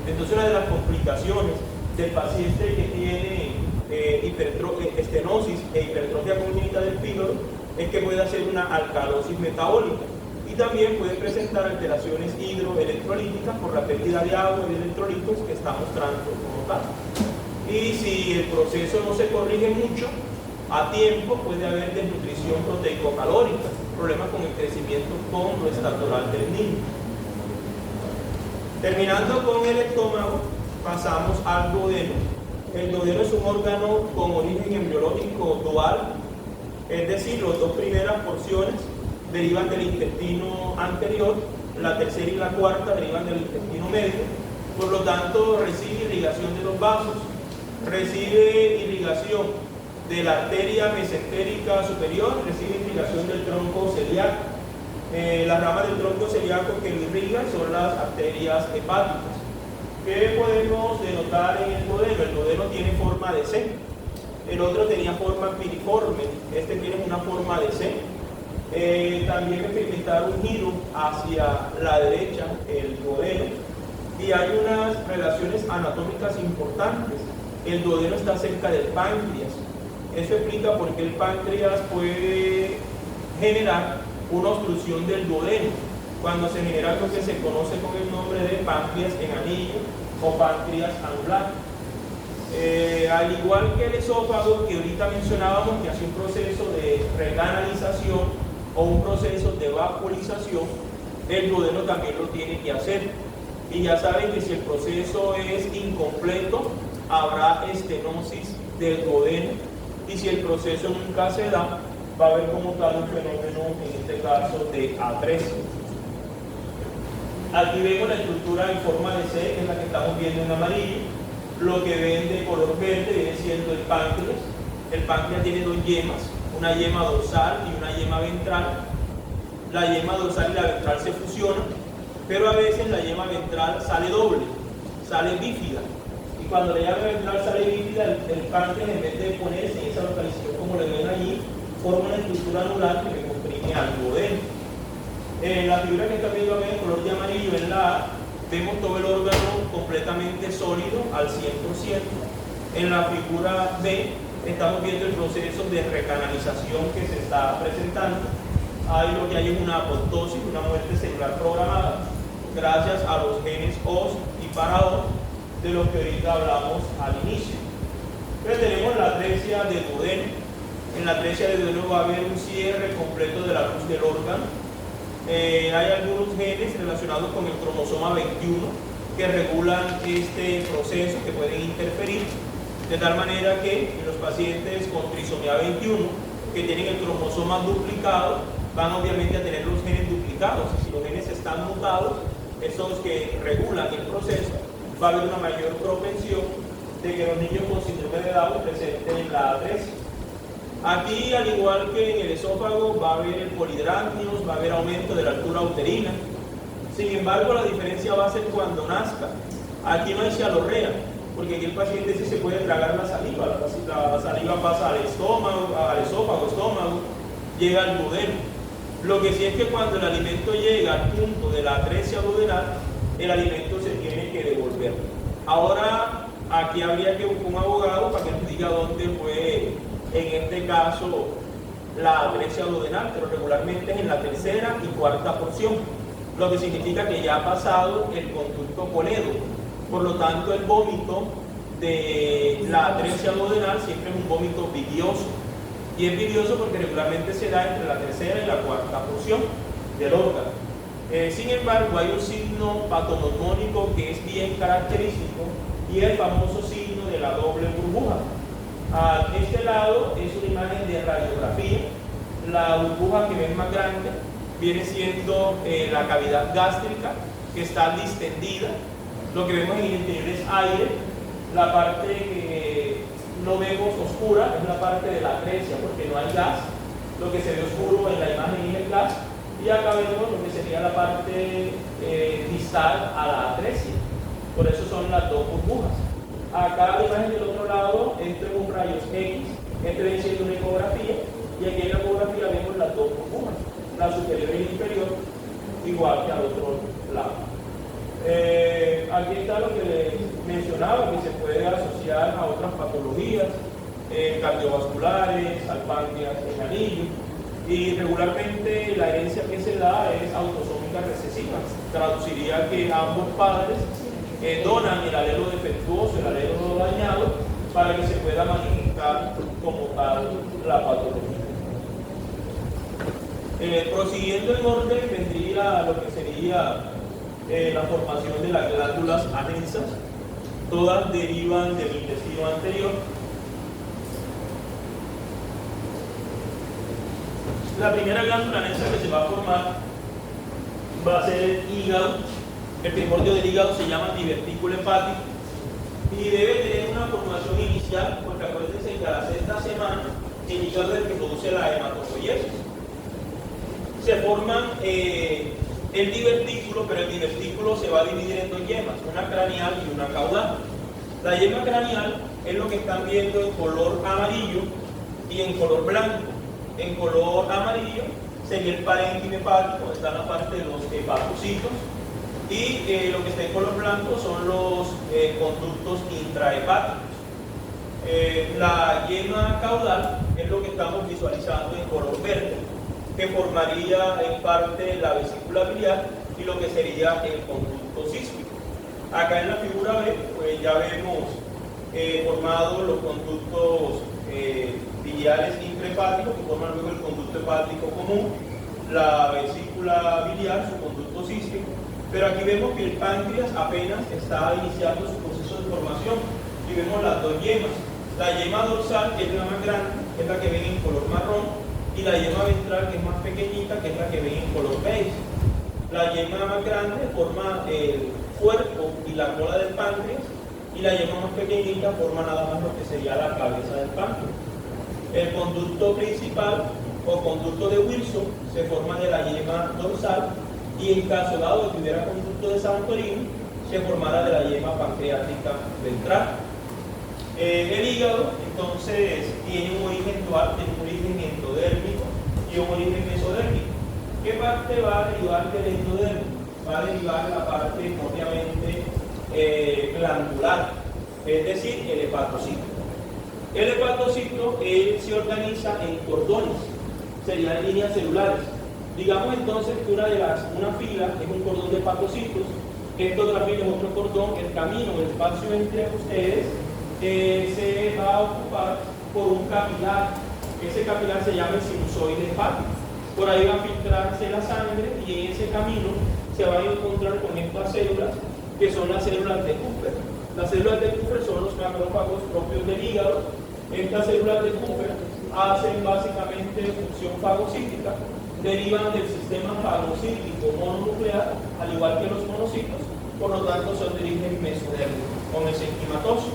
Entonces, una de las complicaciones del paciente que tiene estenosis e hipertrofia congénita del píloro es que puede hacer una alcalosis metabólica y también puede presentar alteraciones hidroelectrolíticas por la pérdida de agua y de electrolitos que está mostrando como tal. Y si el proceso no se corrige mucho a tiempo, puede haber desnutrición proteico-calórica, problemas con el crecimiento con lo estatoral del niño. Terminando con el estómago, pasamos al duodeno. El duodeno es un órgano con origen embriológico dual, es decir, las dos primeras porciones derivan del intestino anterior, la tercera y la cuarta derivan del intestino medio, por lo tanto recibe irrigación de los vasos, recibe irrigación de la arteria mesentérica superior, recibe irrigación del tronco celíaco. Las ramas del tronco celíaco que lo irrigan son las arterias hepáticas. ¿Qué podemos denotar en el duodeno? El duodeno tiene forma de C. El otro tenía forma piriforme, este tiene una forma de C. También experimentar un giro hacia la derecha, el duodeno. Y hay unas relaciones anatómicas importantes. El duodeno está cerca del páncreas. Eso explica por qué el páncreas puede generar una obstrucción del duodeno, cuando se genera lo que se conoce con el nombre de páncreas en anillo o páncreas anular. Al igual que el esófago, que ahorita mencionábamos que hace un proceso de recanalización o un proceso de vascularización, el duodeno también lo tiene que hacer. Y ya saben que si el proceso es incompleto, habrá estenosis del duodeno, y si el proceso nunca se da, va a haber como tal un fenómeno, en este caso, de atresia. Aquí vemos la estructura en forma de C, que es la que estamos viendo en amarillo. Lo que ven de color verde viene siendo el páncreas. El páncreas tiene dos yemas, una yema dorsal y una yema ventral. La yema dorsal y la ventral se fusionan, pero a veces la yema ventral sale doble, sale bífida. Y cuando la yema ventral sale bífida, el páncreas, en vez de ponerse en esa localización como le ven allí, forma una estructura anular que me comprime al duodeno. En la figura que está viendo acá en color de amarillo, en la A, vemos todo el órgano completamente sólido al 100%. En la figura B estamos viendo el proceso de recanalización que se está presentando. Ahí lo que hay es una apoptosis, una muerte celular programada, gracias a los genes OS y para-OS, de los que ahorita hablamos al inicio. Entonces tenemos la atresia de duodeno. En la atresia de duodeno va a haber un cierre completo de la luz del órgano. Hay algunos genes relacionados con el cromosoma 21 que regulan este proceso, que pueden interferir, de tal manera que en los pacientes con trisomía 21 que tienen el cromosoma duplicado van obviamente a tener los genes duplicados, y si los genes están mutados, esos que regulan el proceso, va a haber una mayor propensión de que los niños con síndrome de Down presenten la atresia. Aquí, al igual que en el esófago, va a haber polidrácnios, va a haber aumento de la altura uterina. Sin embargo, la diferencia va a ser cuando nazca. Aquí no hay cialorrea, porque aquí el paciente sí se puede tragar la saliva. La saliva pasa al estómago, al esófago, llega al duodeno. Lo que sí es que cuando el alimento llega al punto de la atresia duodenal, el alimento se tiene que devolver. Ahora, aquí habría que buscar un abogado para que nos diga dónde fue, en este caso, la atresia duodenal, pero regularmente es en la tercera y cuarta porción, lo que significa que ya ha pasado el conducto coledo. Por lo tanto, el vómito de la atresia duodenal siempre es un vómito vidrioso. Y es vidrioso porque regularmente se da entre la tercera y la cuarta porción del órgano. Sin embargo, hay un signo patonomónico que es bien característico, y el famoso signo de la doble burbuja. A este lado es una imagen de radiografía. La burbuja que ven más grande viene siendo la cavidad gástrica, que está distendida. Lo que vemos en el interior es aire. La parte que no vemos oscura es la parte de la atresia, porque no hay gas. Lo que se ve oscuro en la imagen es el gas. Y acá vemos lo que sería la parte distal a la atresia. Por eso son las dos burbujas. Acá la imagen del otro lado, esto es un rayos X, este viene siendo una ecografía, y aquí en la ecografía vemos las dos burbujas, la superior y la inferior, igual que al otro lado. Aquí está lo que les mencionaba, que se puede asociar a otras patologías cardiovasculares, al páncreas en anillo, y regularmente la herencia que se da es autosómica recesiva. Traduciría que ambos padres donan el alelo defectuoso, el alelo dañado, para que se pueda manifestar como tal la patología. Prosiguiendo en orden, vendría lo que sería la formación de las glándulas anensas. Todas derivan del intestino anterior. La primera glándula anensa que se va a formar va a ser el hígado. El primordio del hígado se llama divertículo hepático y debe tener una formación inicial, porque acuérdense que a la sexta semana el hígado es el que produce la hematopoiesis. Se forman el divertículo, pero el divertículo se va a dividir en dos yemas, una craneal y una caudal. La yema craneal es lo que están viendo en color amarillo y en color blanco. En color amarillo sería el parénquima hepático, está la parte de los hepatocitos, y lo que está en color blanco son los conductos intrahepáticos. La yema caudal es lo que estamos visualizando en color verde. que formaría en parte la vesícula biliar y lo que sería el conducto cístico. Acá en la figura B, pues ya vemos formados los conductos biliares intrahepáticos que forman luego el conducto hepático común, la vesícula biliar, su conducto cístico, pero aquí vemos que el páncreas apenas está iniciando su proceso de formación y vemos las dos yemas. La yema dorsal, que es la más grande, que es la que ven en color marrón, y la yema ventral, que es más pequeñita, que es la que ven en color beige. La yema más grande forma el cuerpo y la cola del páncreas, y la yema más pequeñita forma nada más lo que sería la cabeza del páncreas. El conducto principal o conducto de Wilson se forma de la yema dorsal, y en caso dado que hubiera conducto de Santorini, se formará de la yema pancreática ventral. El hígado, entonces, tiene un origen dual, tiene un origen endodérmico y un origen mesodérmico. ¿Qué parte va a derivar del endodérmico? Va a derivar la parte, obviamente, glandular, es decir, el hepatocito. El hepatocito se organiza en cordones, serían líneas celulares. Digamos entonces que una fila es un cordón de hepatocitos, esta otra fila es otro cordón, el camino, el espacio entre ustedes se va a ocupar por un capilar. Ese capilar se llama el sinusoide hepático. Por ahí va a filtrarse la sangre y en ese camino se van a encontrar con estas células que son las células de Kupffer. Las células de Kupffer son los macrófagos propios del hígado. Estas células de Kupffer hacen básicamente función fagocítica, derivan del sistema fagocítico mononuclear, al igual que los monocitos, por lo tanto son de origen mesodérmico o mesenquimatoso.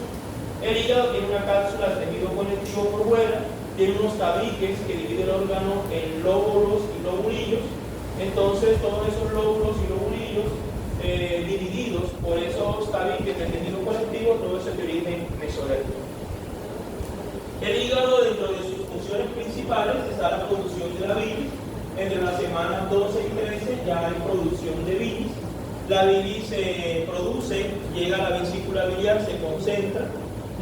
El hígado tiene una cápsula de tejido conectivo por fuera, tiene unos tabiques que dividen el órgano en lóbulos y lobulillos. Entonces todos esos lóbulos y lobulillos divididos por esos tabiques de tejido conectivo, todo eso es de origen mesodérmico. El hígado, dentro de sus funciones principales, está la producción de la bilis. Entre las semanas 12 y 13 ya hay producción de bilis. La bilis se produce, llega a la vesícula biliar, se concentra.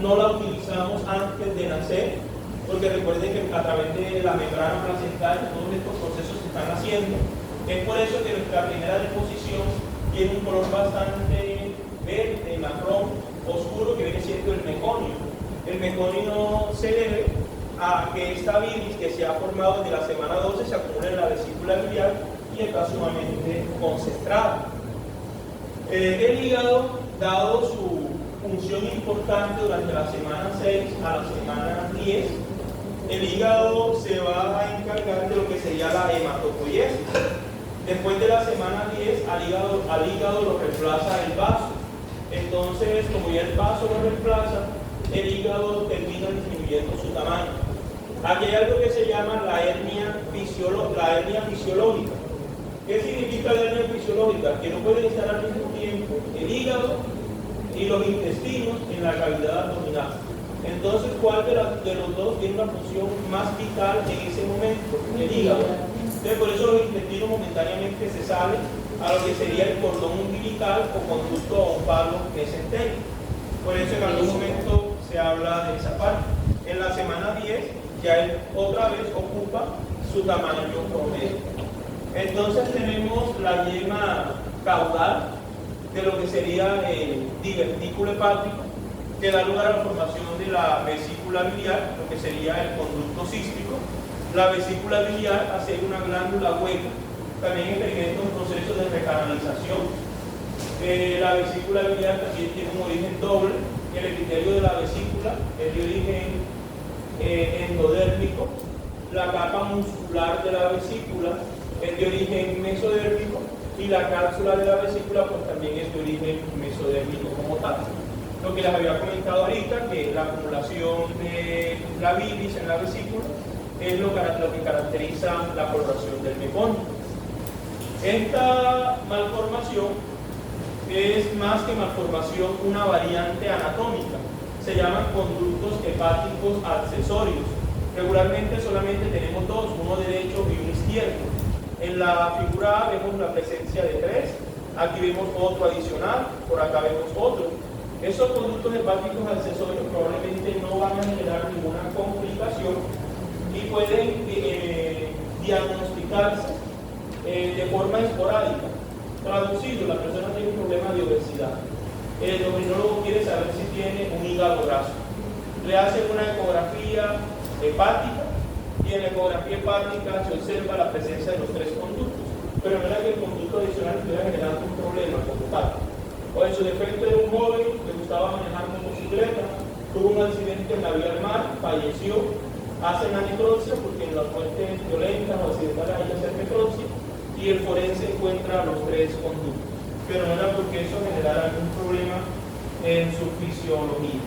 No la utilizamos antes de nacer, porque recuerden que a través de la membrana placental todos estos procesos se están haciendo. Es por eso que nuestra primera deposición tiene un color bastante verde, marrón, oscuro, que viene siendo el meconio. El meconio se debe a que esta bilis que se ha formado desde la semana 12 se acumula en la vesícula biliar y está sumamente concentrada. El hígado, dado su función importante durante la semana 6 a la semana 10, el hígado se va a encargar de lo que sería la hematopoiesis. Después de la semana 10, al hígado lo reemplaza el vaso. Entonces, como ya el vaso lo reemplaza, el hígado termina disminuyendo su tamaño. Aquí hay algo que se llama la hernia fisiológica. ¿Qué significa la hernia fisiológica? Que no pueden estar al mismo tiempo el hígado y los intestinos en la cavidad abdominal. Entonces, ¿cuál de los dos tiene una función más vital en ese momento? El hígado. Entonces, por eso los intestinos momentáneamente se salen a lo que sería el cordón umbilical o conducto ompalo mesentérico. Por eso en algún momento se habla de esa parte. En la semana 10 ya él otra vez ocupa su tamaño promedio. Entonces tenemos la yema caudal de lo que sería el divertículo hepático, que da lugar a la formación de la vesícula biliar, lo que sería el conducto cístico. La vesícula biliar hace una glándula hueca, también experimenta un proceso de recanalización. La vesícula biliar también tiene un origen doble. El epitelio de la vesícula es de origen endodérmico, la capa muscular de la vesícula es de origen mesodérmico y la cápsula de la vesícula pues también es de origen mesodérmico como tal. Lo que les había comentado ahorita, que la acumulación de la bilis en la vesícula es lo que caracteriza la coloración del meconio. Esta malformación es más que malformación una variante anatómica. Se llaman conductos hepáticos accesorios. Regularmente solamente tenemos dos, uno derecho y uno izquierdo. En la figura A vemos la presencia de tres, aquí vemos otro adicional, por acá vemos otro. Esos conductos hepáticos accesorios probablemente no van a generar ninguna complicación y pueden diagnosticar modificarse de forma esporádica. Traducido, la persona tiene un problema de obesidad. El endocrinólogo quiere saber si tiene un hígado graso. Le hacen una ecografía hepática y en la ecografía hepática se observa la presencia de los tres conductos, pero no era que el conducto adicional estuviera generando un problema como tal. O en su defecto era un joven que gustaba manejar motocicleta, tuvo un accidente en la vía del mar, falleció, hacen la necropsia porque en las muertes violentas o accidentales hay que hacer necropsia y el forense encuentra los tres conductos, pero no era porque eso generara algún problema en su fisiología.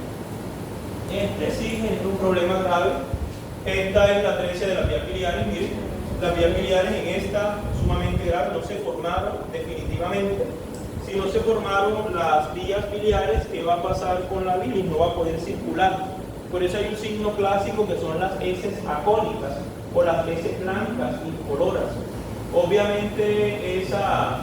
Este sí genera un problema grave. Esta es la 13 de las vías biliares. Miren, las vías biliares en esta sumamente grave, no se formaron definitivamente. Si no se formaron las vías biliares, ¿qué va a pasar con la bilis? No va a poder circular. Por eso hay un signo clásico que son las heces acónicas o las heces blancas incoloras. Obviamente esa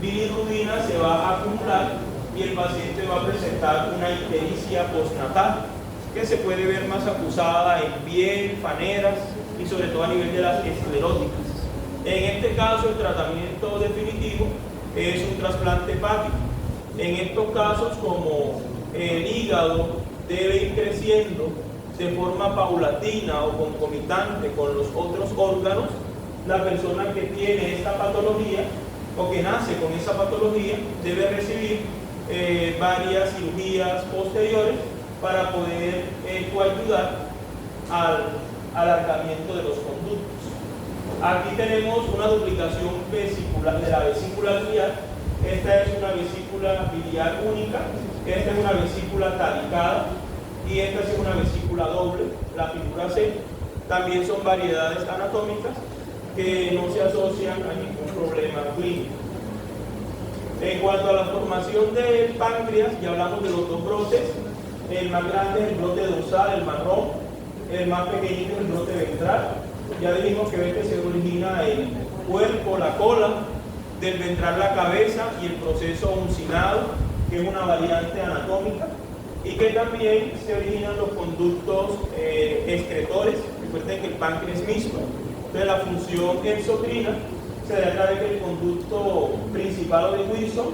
bilirrubina se va a acumular y el paciente va a presentar una ictericia postnatal, que se puede ver más acusada en piel, faneras y sobre todo a nivel de las escleróticas. En este caso el tratamiento definitivo es un trasplante hepático. En estos casos, como el hígado debe ir creciendo de forma paulatina o concomitante con los otros órganos, la persona que tiene esta patología o que nace con esa patología debe recibir varias cirugías posteriores para poder ayudar al alargamiento de los conductos. Aquí tenemos una duplicación vesicular de la vesícula biliar. Esta es una vesícula biliar única, esta es una vesícula talicada y esta es una vesícula doble, la figura C. También son variedades anatómicas que no se asocian a ningún problema clínico. En cuanto a la formación del páncreas, ya hablamos de los dos brotes. El más grande es el brote dorsal, el marrón. El más pequeñito es el brote ventral. Ya dijimos que este se origina el cuerpo, la cola, del ventral la cabeza y el proceso uncinado, que es una variante anatómica, y que también se originan los conductos excretores. Recuerden que el páncreas es mismo. Entonces la función exocrina se da a través del conducto principal o de Wilson,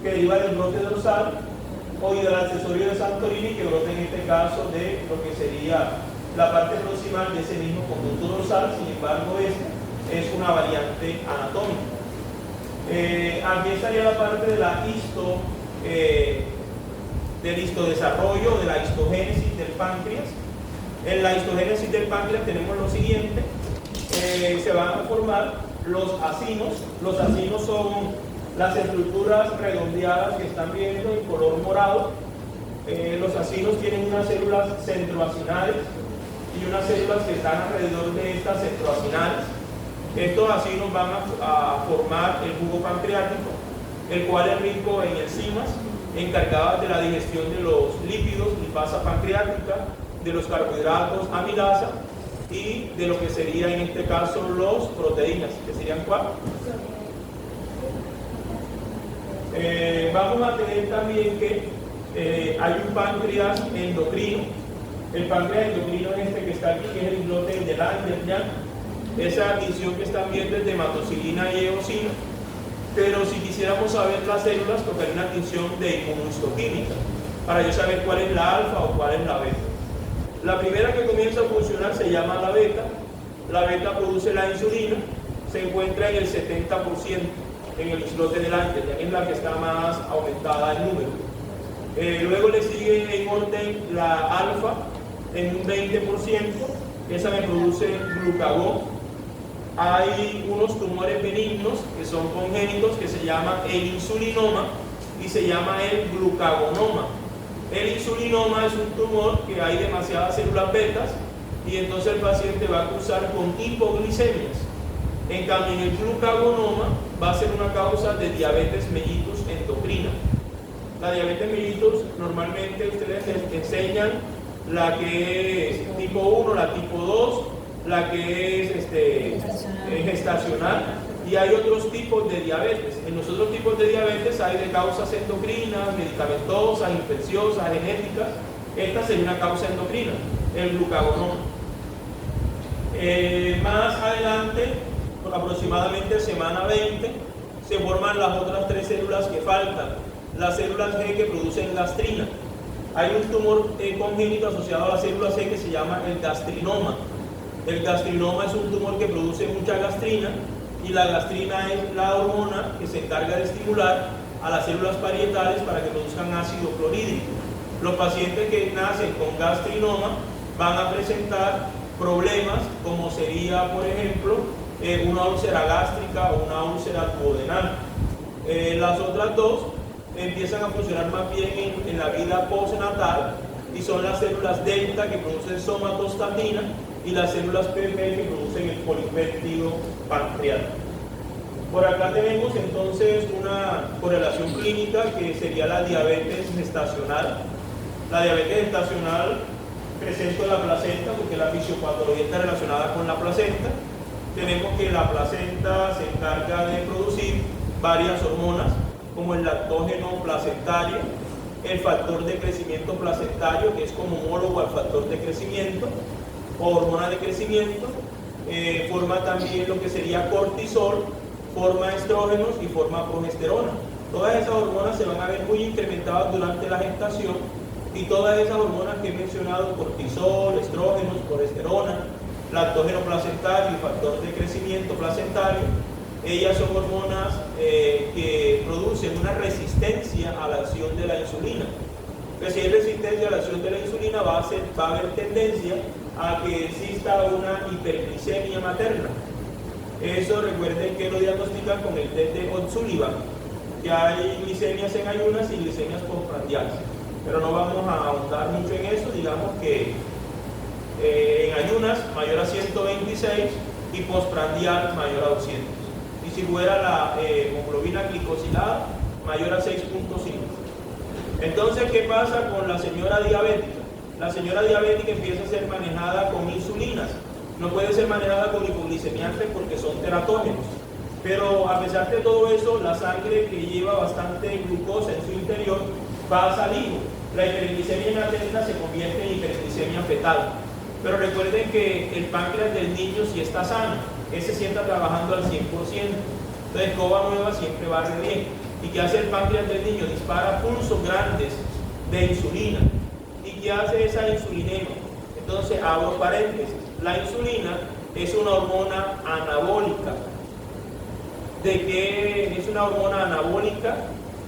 que deriva del brote dorsal, o del accesorio de Santorini, que brota en este caso de lo que sería la parte proximal de ese mismo conducto dorsal. Sin embargo, esta es una variante anatómica. Aquí estaría la parte de la del histodesarrollo, de la histogénesis del páncreas. En la histogénesis del páncreas tenemos lo siguiente: se van a formar los acinos. Los acinos son las estructuras redondeadas que están viendo en color morado. Los acinos tienen unas células centroacinales y unas células que están alrededor de estas centroacinales. Estos acinos van a formar el jugo pancreático, el cual es rico en enzimas encargadas de la digestión de los lípidos, lipasa pancreática, de los carbohidratos, amilasa, y de lo que sería en este caso los proteínas, que serían ¿cuál? Vamos a tener también que hay un páncreas endocrino. El páncreas endocrino es este que está aquí, que es el islote de Langerhans. Esa admisión que están viendo es de hematocilina y eosina. Pero si quisiéramos saber las células, tocaría una tinción de inmunohistoquímica para yo saber cuál es la alfa o cuál es la beta. La primera que comienza a funcionar se llama la beta. La beta produce la insulina, se encuentra en el 70% en el islote del Langerhans, es la que está más aumentada en número. Luego le sigue en orden la alfa en un 20%, esa me produce glucagón. Hay unos tumores benignos que son congénitos que se llama el insulinoma y se llama el glucagonoma. El insulinoma es un tumor que hay demasiadas células betas y entonces el paciente va a cursar con hipoglicemias. En cambio, en el glucagonoma va a ser una causa de diabetes mellitus endocrina. La diabetes mellitus normalmente ustedes les enseñan la que es tipo 1, la tipo 2, la que es gestacional, y hay otros tipos de diabetes. En los otros tipos de diabetes hay de causas endocrinas, medicamentosas, infecciosas, genéticas. Esta sería una causa endocrina, el glucagonoma. Más adelante aproximadamente semana 20, se forman las otras 3 células que faltan, las células G que producen gastrina. Hay un tumor congénito asociado a la célula C que se llama el gastrinoma. El gastrinoma es un tumor que produce mucha gastrina, y la gastrina es la hormona que se encarga de estimular a las células parietales para que produzcan ácido clorhídrico. Los pacientes que nacen con gastrinoma van a presentar problemas como sería, por ejemplo, una úlcera gástrica o una úlcera duodenal. Las otras dos empiezan a funcionar más bien en la vida postnatal, y son las células delta que producen somatostatina y las células PP que producen el polipéptido pancreal. Por acá tenemos entonces una correlación clínica que sería la diabetes gestacional. La diabetes gestacional presenta la placenta, porque la fisiopatología está relacionada con la placenta. Tenemos que la placenta se encarga de producir varias hormonas, como el lactógeno placentario, el factor de crecimiento placentario, que es como homólogo al factor de crecimiento, o hormona de crecimiento. Forma también lo que sería cortisol, forma estrógenos y forma progesterona. Todas esas hormonas se van a ver muy incrementadas durante la gestación, y todas esas hormonas que he mencionado, cortisol, estrógenos, progesterona, lactógeno placentario y factor de crecimiento placentario, ellas son hormonas que producen una resistencia a la acción de la insulina. Pues si hay resistencia a la acción de la insulina, va a haber tendencia a que exista una hiperglicemia materna. Eso recuerden que lo diagnostican con el test de O'Sullivan, que hay glicemias en ayunas y glicemias postprandiales. Pero no vamos a ahondar mucho en eso. Digamos que en ayunas mayor a 126 y postprandial mayor a 200. Y si fuera la hemoglobina glicosilada mayor a 6.5. Entonces, ¿qué pasa con la señora diabética? La señora diabética empieza a ser manejada con insulinas. No puede ser manejada con hipoglicemiantes porque son teratógenos. Pero a pesar de todo eso, la sangre, que lleva bastante glucosa en su interior, va a salir. La hiperglicemia materna se convierte en hiperglicemia fetal. Pero recuerden que el páncreas del niño sí está sano, ese sí está trabajando al 100%. Entonces, cova nueva siempre va a re bien. ¿Y qué hace el páncreas del niño? Dispara pulsos grandes de insulina. ¿Y qué hace esa insulinema? Entonces, abro paréntesis. La insulina es una hormona anabólica. ¿De qué es una hormona anabólica?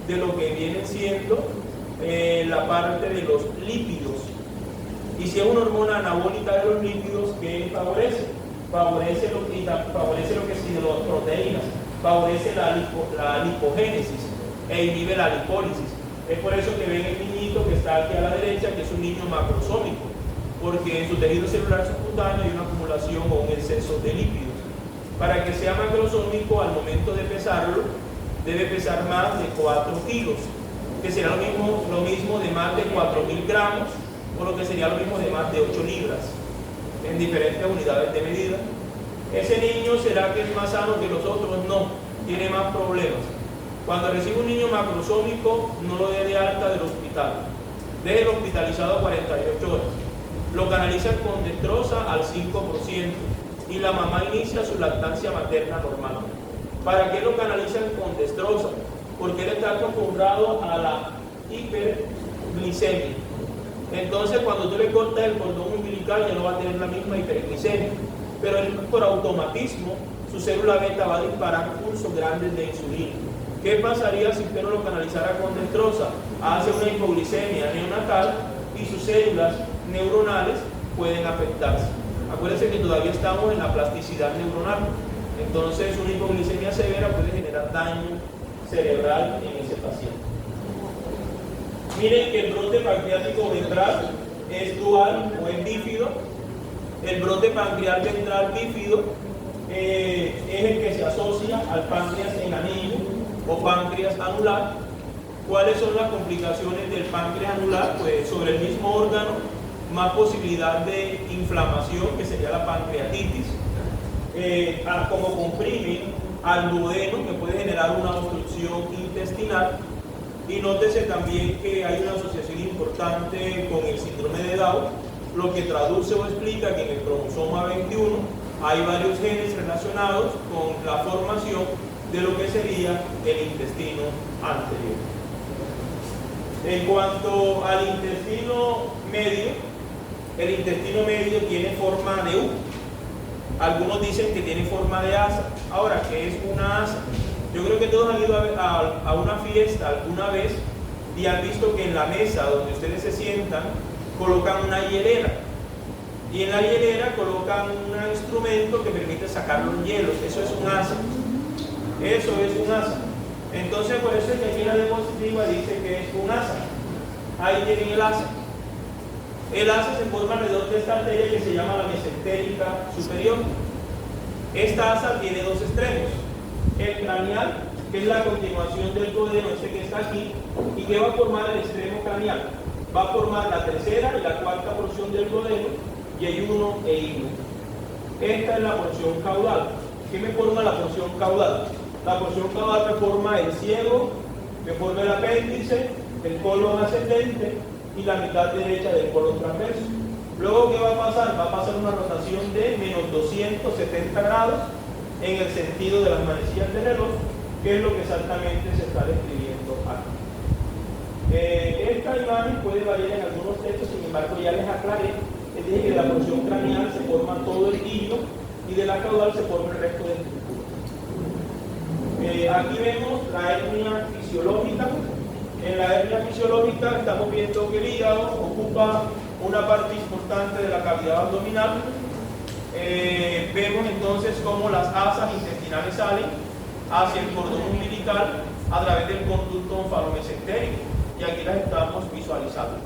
De lo que viene siendo la parte de los lípidos. Y si es una hormona anabólica de los lípidos, ¿qué favorece? Favorece lo que es las proteínas, favorece la lipogénesis e inhibe la lipólisis. Es por eso que ven el niñito que está aquí a la derecha, que es un niño macrosómico, porque en su tejido celular subcutáneo hay una acumulación o un exceso de lípidos. Para que sea macrosómico, al momento de pesarlo, debe pesar más de 4 kilos, que será lo mismo de más de 4.000 gramos, o lo que sería lo mismo de más de 8 libras, en diferentes unidades de medida. ¿Ese niño será que es más sano que los otros? No, tiene más problemas. Cuando recibe un niño macrosómico, no lo dé de alta del hospital, déjelo hospitalizado 48 horas, lo canalizan con dextrosa al 5%, y la mamá inicia su lactancia materna normal. ¿Para qué lo canalizan con dextrosa? Porque él está acostumbrado a la hiperglicemia. Entonces, cuando tú le cortas el cordón umbilical, ya no va a tener la misma hiperglicemia. Pero él, por automatismo, su célula beta va a disparar pulsos grandes de insulina. ¿Qué pasaría si usted no lo canalizara con dextrosa? Hace una hipoglicemia neonatal y sus células neuronales pueden afectarse. Acuérdense que todavía estamos en la plasticidad neuronal. Entonces, una hipoglicemia severa puede generar daño cerebral en ese paciente. Miren que el brote pancreático ventral es dual o es bífido. El brote pancreal ventral bífido es el que se asocia al páncreas en anillo o páncreas anular. ¿Cuáles son las complicaciones del páncreas anular? Pues sobre el mismo órgano, más posibilidad de inflamación, que sería la pancreatitis. Como comprimen al duodeno, que puede generar una obstrucción intestinal. Y nótese también que hay una asociación importante con el síndrome de Down, lo que traduce o explica que en el cromosoma 21 hay varios genes relacionados con la formación de lo que sería el intestino anterior. En cuanto al intestino medio, el intestino medio tiene forma de U. Algunos dicen que tiene forma de asa. Ahora, ¿qué es una asa? Yo creo que todos han ido a una fiesta alguna vez y han visto que en la mesa donde ustedes se sientan colocan una hielera. Y en la hielera colocan un instrumento que permite sacar los hielos. Eso es un asa. Eso es un asa. Entonces, por eso es que aquí la diapositiva dice que es un asa. Ahí tienen el asa. El asa se forma alrededor de esta arteria que se llama la mesentérica superior. Esta asa tiene dos extremos. El craneal, que es la continuación del duodeno, este que está aquí, y que va a formar el extremo craneal. Va a formar la tercera y la cuarta porción del duodeno, yeyuno e hilo. Esta es la porción caudal. ¿Qué me forma la porción caudal? La porción caudal me forma el ciego, me forma el apéndice, el colon ascendente y la mitad derecha del colon transverso. Luego, ¿qué va a pasar? Va a pasar una rotación de menos 270 grados en el sentido de las manecillas del reloj, que es lo que exactamente se está describiendo aquí. Esta imagen puede variar en algunos textos, sin embargo ya les aclaré. Les dije que de la porción craneal se forma todo el hilo y de la caudal se forma el resto del estructura. Aquí vemos la hernia fisiológica. En la hernia fisiológica estamos viendo que el hígado ocupa una parte importante de la cavidad abdominal. Vemos entonces cómo las asas intestinales salen hacia el cordón umbilical a través del conducto onfalomesentérico, y aquí las estamos visualizando.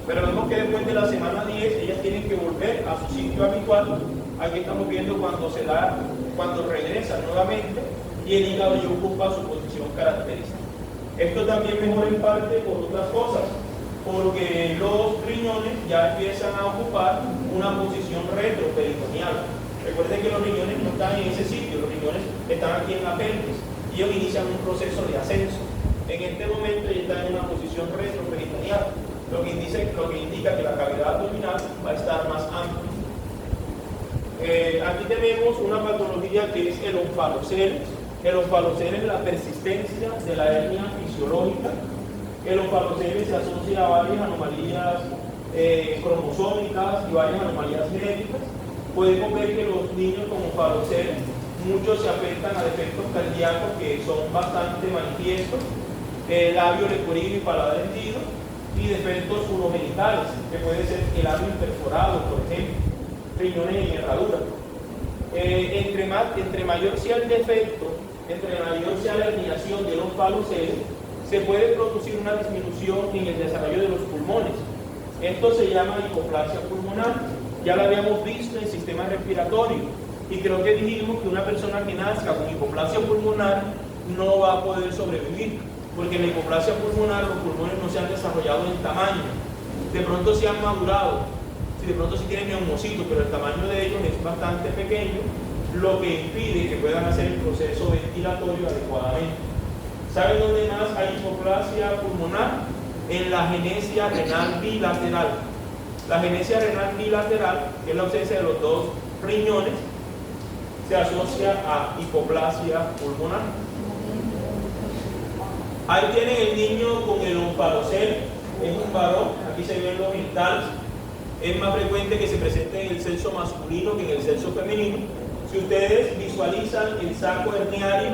Pero vemos que después de la semana 10 ellas tienen que volver a su sitio habitual. Aquí estamos viendo cuando regresan nuevamente y el hígado ya ocupa su posición característica. Esto también mejora en parte por otras cosas, porque los riñones ya empiezan a ocupar una posición retroperitoneal. Recuerden que los riñones no están en ese sitio, los riñones están aquí en la pelvis y ellos inician un proceso de ascenso. En este momento ya están en una posición retroperitoneal, lo que indica que la cavidad abdominal va a estar más amplia. Aquí tenemos una patología que es el onfalocele. El onfalocele es la persistencia de la hernia fisiológica. El onfalocele se asocia a varias anomalías cromosómicas y varias anomalías genéticas. Podemos ver que los niños con onfalocele, muchos se afectan a defectos cardíacos que son bastante manifiestos, labio leporino y paladar hendido, y defectos urogenitales, que puede ser el labio imperforado, por ejemplo, riñones en herradura. Entre mayor sea el defecto, entre mayor sea la herniación del onfalocele, se puede producir una disminución en el desarrollo de los pulmones. Esto se llama hipoplasia pulmonar. Ya lo habíamos visto en el sistema respiratorio, y creo que dijimos que una persona que nazca con hipoplasia pulmonar no va a poder sobrevivir, porque en la hipoplasia pulmonar los pulmones no se han desarrollado en tamaño. De pronto se han madurado, de pronto sí tienen neumocitos, pero el tamaño de ellos es bastante pequeño, lo que impide que puedan hacer el proceso ventilatorio adecuadamente. ¿Saben dónde más hay hipoplasia pulmonar? En la genesia renal bilateral. La genesia renal bilateral, que es la ausencia de los dos riñones, se asocia a hipoplasia pulmonar. Ahí tienen el niño con el onfalocele, es un varón, aquí se ven los genitales. Es más frecuente que se presente en el sexo masculino que en el sexo femenino. Si ustedes visualizan el saco herniario,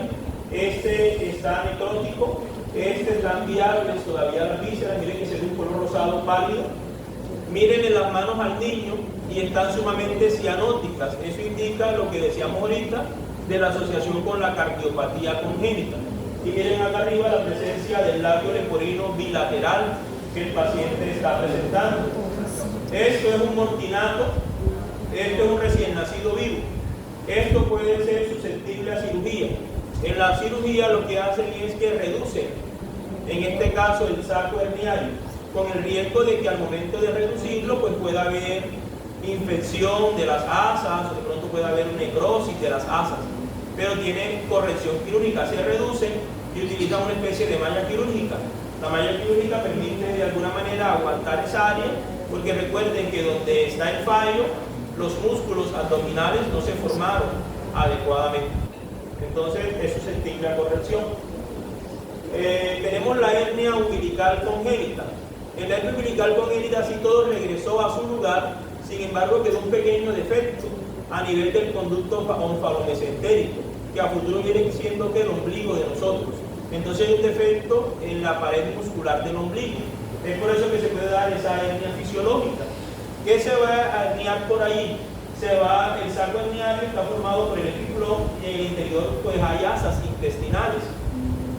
este está necrótico, este está viable, todavía las vísceras, miren que se ve un color rosado pálido. Miren en las manos al niño y están sumamente cianóticas. Eso indica lo que decíamos ahorita de la asociación con la cardiopatía congénita. Y miren acá arriba la presencia del labio leporino bilateral que el paciente está presentando. Esto es un mortinato, esto es un recién nacido vivo. Esto puede ser susceptible a cirugía. En la cirugía lo que hacen es que reducen, en este caso el saco herniario, con el riesgo de que al momento de reducirlo pues pueda haber infección de las asas, o de pronto pueda haber necrosis de las asas, pero tienen corrección quirúrgica, se reducen y utilizan una especie de malla quirúrgica. La malla quirúrgica permite de alguna manera aguantar esa área, porque recuerden que donde está el fallo los músculos abdominales no se formaron adecuadamente. Entonces, eso se extingue a corrección. Tenemos la hernia umbilical congénita. En la hernia umbilical congénita sí todo regresó a su lugar, sin embargo quedó un pequeño defecto a nivel del conducto onfalomesentérico, que a futuro viene siendo el ombligo de nosotros. Entonces hay un defecto en la pared muscular del ombligo. Es por eso que se puede dar esa hernia fisiológica. ¿Qué se va a herniar por ahí? El saco herniario está formado por el epiclón y en el interior pues hay asas intestinales.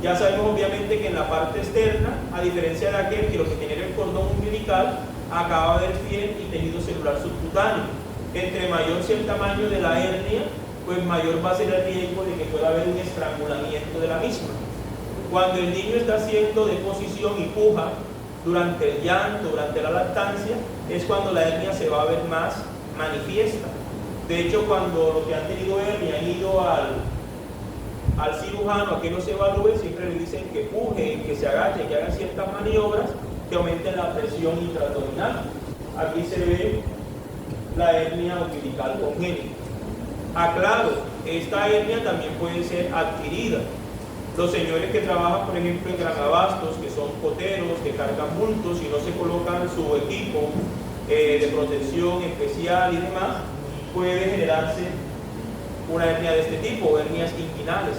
Ya sabemos obviamente que en la parte externa, a diferencia de aquel que lo que genera el cordón umbilical, acaba de haber piel y tejido celular subcutáneo. Entre mayor sea el tamaño de la hernia, pues mayor va a ser el riesgo de que pueda haber un estrangulamiento de la misma. Cuando el niño está haciendo deposición y puja durante el llanto, durante la lactancia, es cuando la hernia se va a ver más manifiesta. De hecho, cuando los que han tenido hernia han ido al cirujano a que los evalúe, siempre le dicen que pujen, que se agachen, que hagan ciertas maniobras que aumenten la presión intraabdominal. Aquí se ve la hernia umbilical congénita. Aclaro, esta hernia también puede ser adquirida. Los señores que trabajan, por ejemplo, en gran abastos, que son coteros, que cargan bultos y no se colocan su equipo de protección especial y demás, puede generarse una hernia de este tipo, hernias inguinales.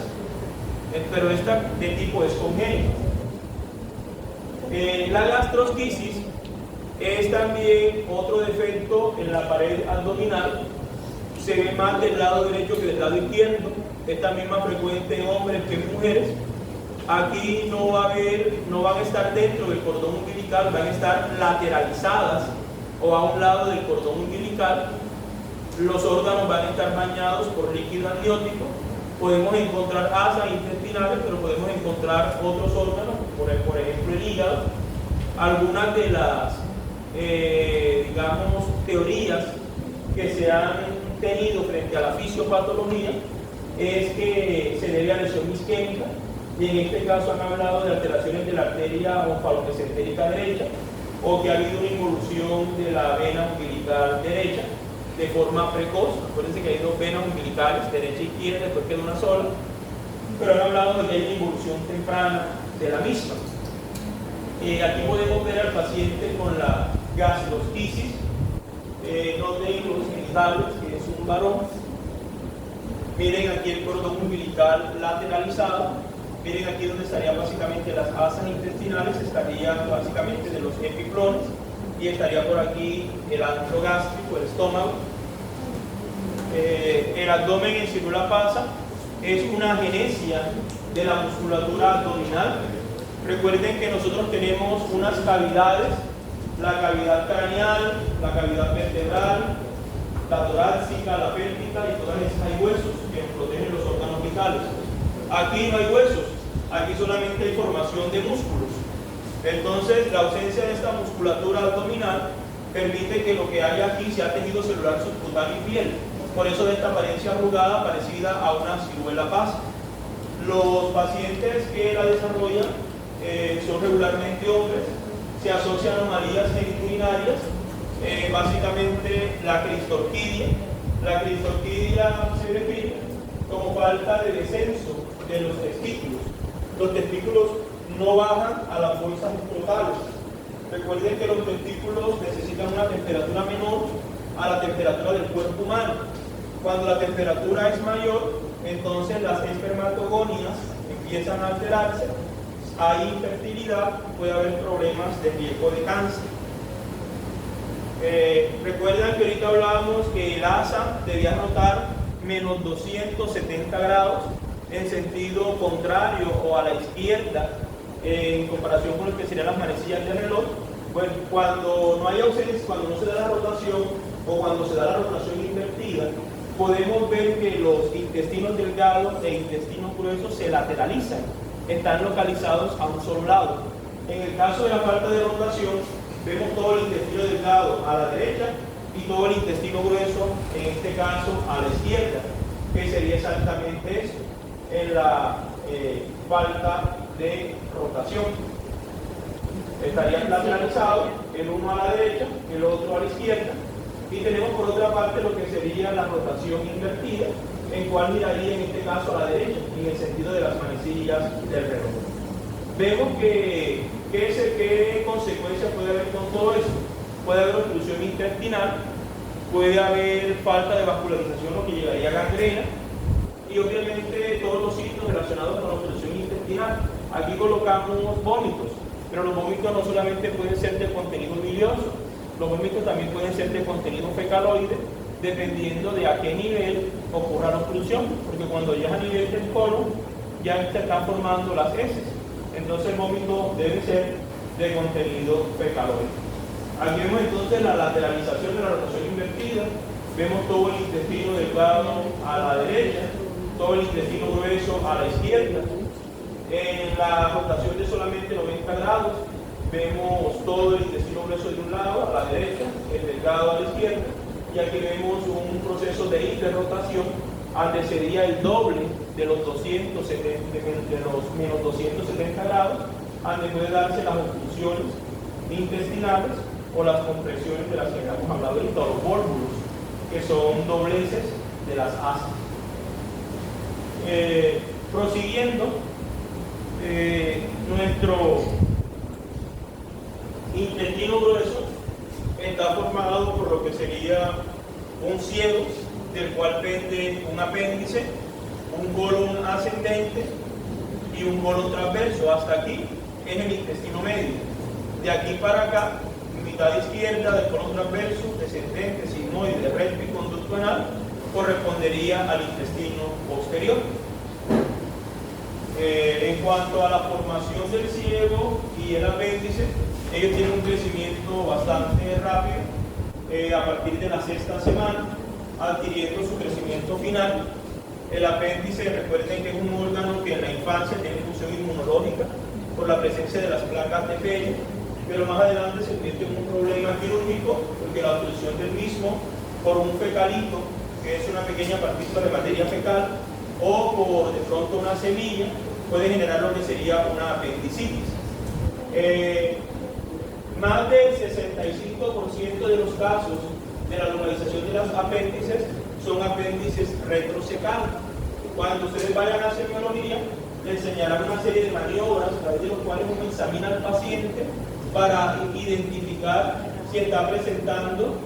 Pero esta de tipo es congénita. La gastrosquisis es también otro defecto en la pared abdominal. Se ve más del lado derecho que del lado izquierdo. Es también más frecuente en hombres que en mujeres. Aquí no van a estar dentro del cordón umbilical, van a estar lateralizadas o a un lado del cordón umbilical. Los órganos van a estar bañados por líquido amniótico. Podemos encontrar asas intestinales, pero podemos encontrar otros órganos, por ejemplo el hígado. Algunas de las, teorías que se han tenido frente a la fisiopatología es que se debe a lesión isquémica, y en este caso han hablado de alteraciones de la arteria onfalomesentérica derecha, o que ha habido una involución de la vena umbilical derecha de forma precoz. Acuérdense que hay dos venas umbilicales, derecha e izquierda, después queda una sola, pero han hablado de que hay una involución temprana de la misma. Aquí podemos ver al paciente con la gastrosquisis, no tengo los genitales, que es un varón. Miren aquí el cordón umbilical lateralizado. Miren aquí donde estarían básicamente las asas intestinales, estarían básicamente de los epiclones, y estaría por aquí el antro gástrico, el estómago. El abdomen en célula pasa es una genesia de la musculatura abdominal. Recuerden que nosotros tenemos unas cavidades, la cavidad craneal, la cavidad vertebral, la torácica, la pélvica, y todas esas hay huesos que protegen los órganos vitales. Aquí no hay huesos, aquí solamente hay formación de músculos. Entonces, la ausencia de esta musculatura abdominal permite que lo que hay aquí sea tejido celular subcutáneo y piel. Por eso de esta apariencia arrugada parecida a una ciruela pasa. Los pacientes que la desarrollan son regularmente hombres, se asocian a anomalías genitourinarias, básicamente la cristorquidia. La cristorquidia se define como falta de descenso de los testículos. Los testículos no bajan a las bolsas escrotales. Recuerden que los testículos necesitan una temperatura menor a la temperatura del cuerpo humano. Cuando la temperatura es mayor, entonces las espermatogonias empiezan a alterarse, hay infertilidad, puede haber problemas de riesgo de cáncer. Recuerdan que ahorita hablábamos que el asa debía rotar menos 270 grados en sentido contrario o a la izquierda, en comparación con lo que serían las manecillas del reloj. Bueno, cuando no hay ausencia, cuando no se da la rotación o cuando se da la rotación invertida, podemos ver que los intestinos delgados e intestinos gruesos se lateralizan, están localizados a un solo lado. En el caso de la falta de rotación, vemos todo el intestino delgado a la derecha y todo el intestino grueso, en este caso, a la izquierda, que sería exactamente eso, en la falta de rotación. Estarían lateralizados, el uno a la derecha, el otro a la izquierda, Y tenemos por otra parte lo que sería la rotación invertida, en cual miraría en este caso a la derecha, en el sentido de las manecillas del reloj. Vemos que qué consecuencias puede haber con todo eso. Puede haber obstrucción intestinal, puede haber falta de vascularización, lo que llegaría a gangrena, y obviamente todos los signos relacionados con la obstrucción intestinal. Aquí colocamos vómitos, pero los vómitos no solamente pueden ser de contenido bilioso, los vómitos también pueden ser de contenido fecaloide, dependiendo de a qué nivel ocurra la obstrucción, porque cuando ya es a nivel del colon, ya se están formando las heces. Entonces el vómito debe ser de contenido fecaloide. Aquí vemos entonces la lateralización de la rotación invertida. Vemos todo el intestino delgado a la derecha, todo el intestino grueso a la izquierda. En la rotación de solamente 90 grados, vemos todo el intestino grueso de un lado, a la derecha, el delgado a la izquierda, y aquí vemos un proceso de hiperrotación, donde sería el doble de los menos 270 grados, donde puede darse las obstrucciones intestinales o las compresiones de las que hemos hablado ahorita, los vólvulos, que son dobleces de las asas. Prosiguiendo, nuestro intestino grueso está formado por lo que sería un ciego, del cual pende un apéndice, un colon ascendente y un colon transverso. Hasta aquí es el intestino medio. De aquí para acá, mitad izquierda del colon transverso, descendente, sigmoide, recto y conducto anal, correspondería al intestino posterior. En cuanto a la formación del ciego y el apéndice, ellos tienen un crecimiento bastante rápido a partir de la 6ª semana, adquiriendo su crecimiento final. El apéndice, recuerden que es un órgano que en la infancia tiene función inmunológica por la presencia de las placas de Peyre, pero más adelante se convierte en un problema quirúrgico porque la obstrucción del mismo por un fecalito, que es una pequeña partícula de materia fecal, o por de pronto una semilla, puede generar lo que sería una apendicitis. Más del 65% de los casos de la localización de los apéndices son apéndices retrosecales. Cuando ustedes vayan a semiología, les enseñarán una serie de maniobras a través de los cuales uno examina al paciente para identificar si está presentando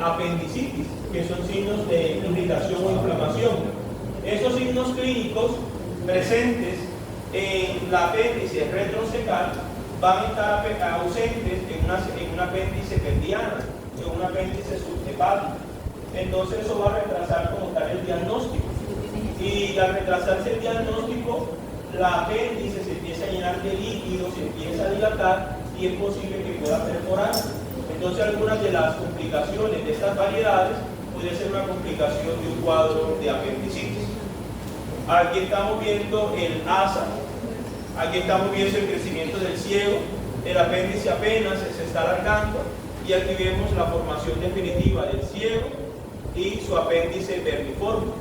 apendicitis, que son signos de irritación o inflamación. Esos signos clínicos presentes en la apéndice retrocecal van a estar ausentes en un apéndice perdiana, en un apéndice subhepático. Entonces eso va a retrasar como tal el diagnóstico. Y al retrasarse el diagnóstico, la apéndice se empieza a llenar de líquido, se empieza a dilatar y es posible que pueda perforar. Entonces algunas de las complicaciones de estas variedades puede ser una complicación de un cuadro de apendicitis. Aquí estamos viendo el asa, aquí estamos viendo el crecimiento del ciego, el apéndice apenas se está alargando y aquí vemos la formación definitiva del ciego y su apéndice vermiforme.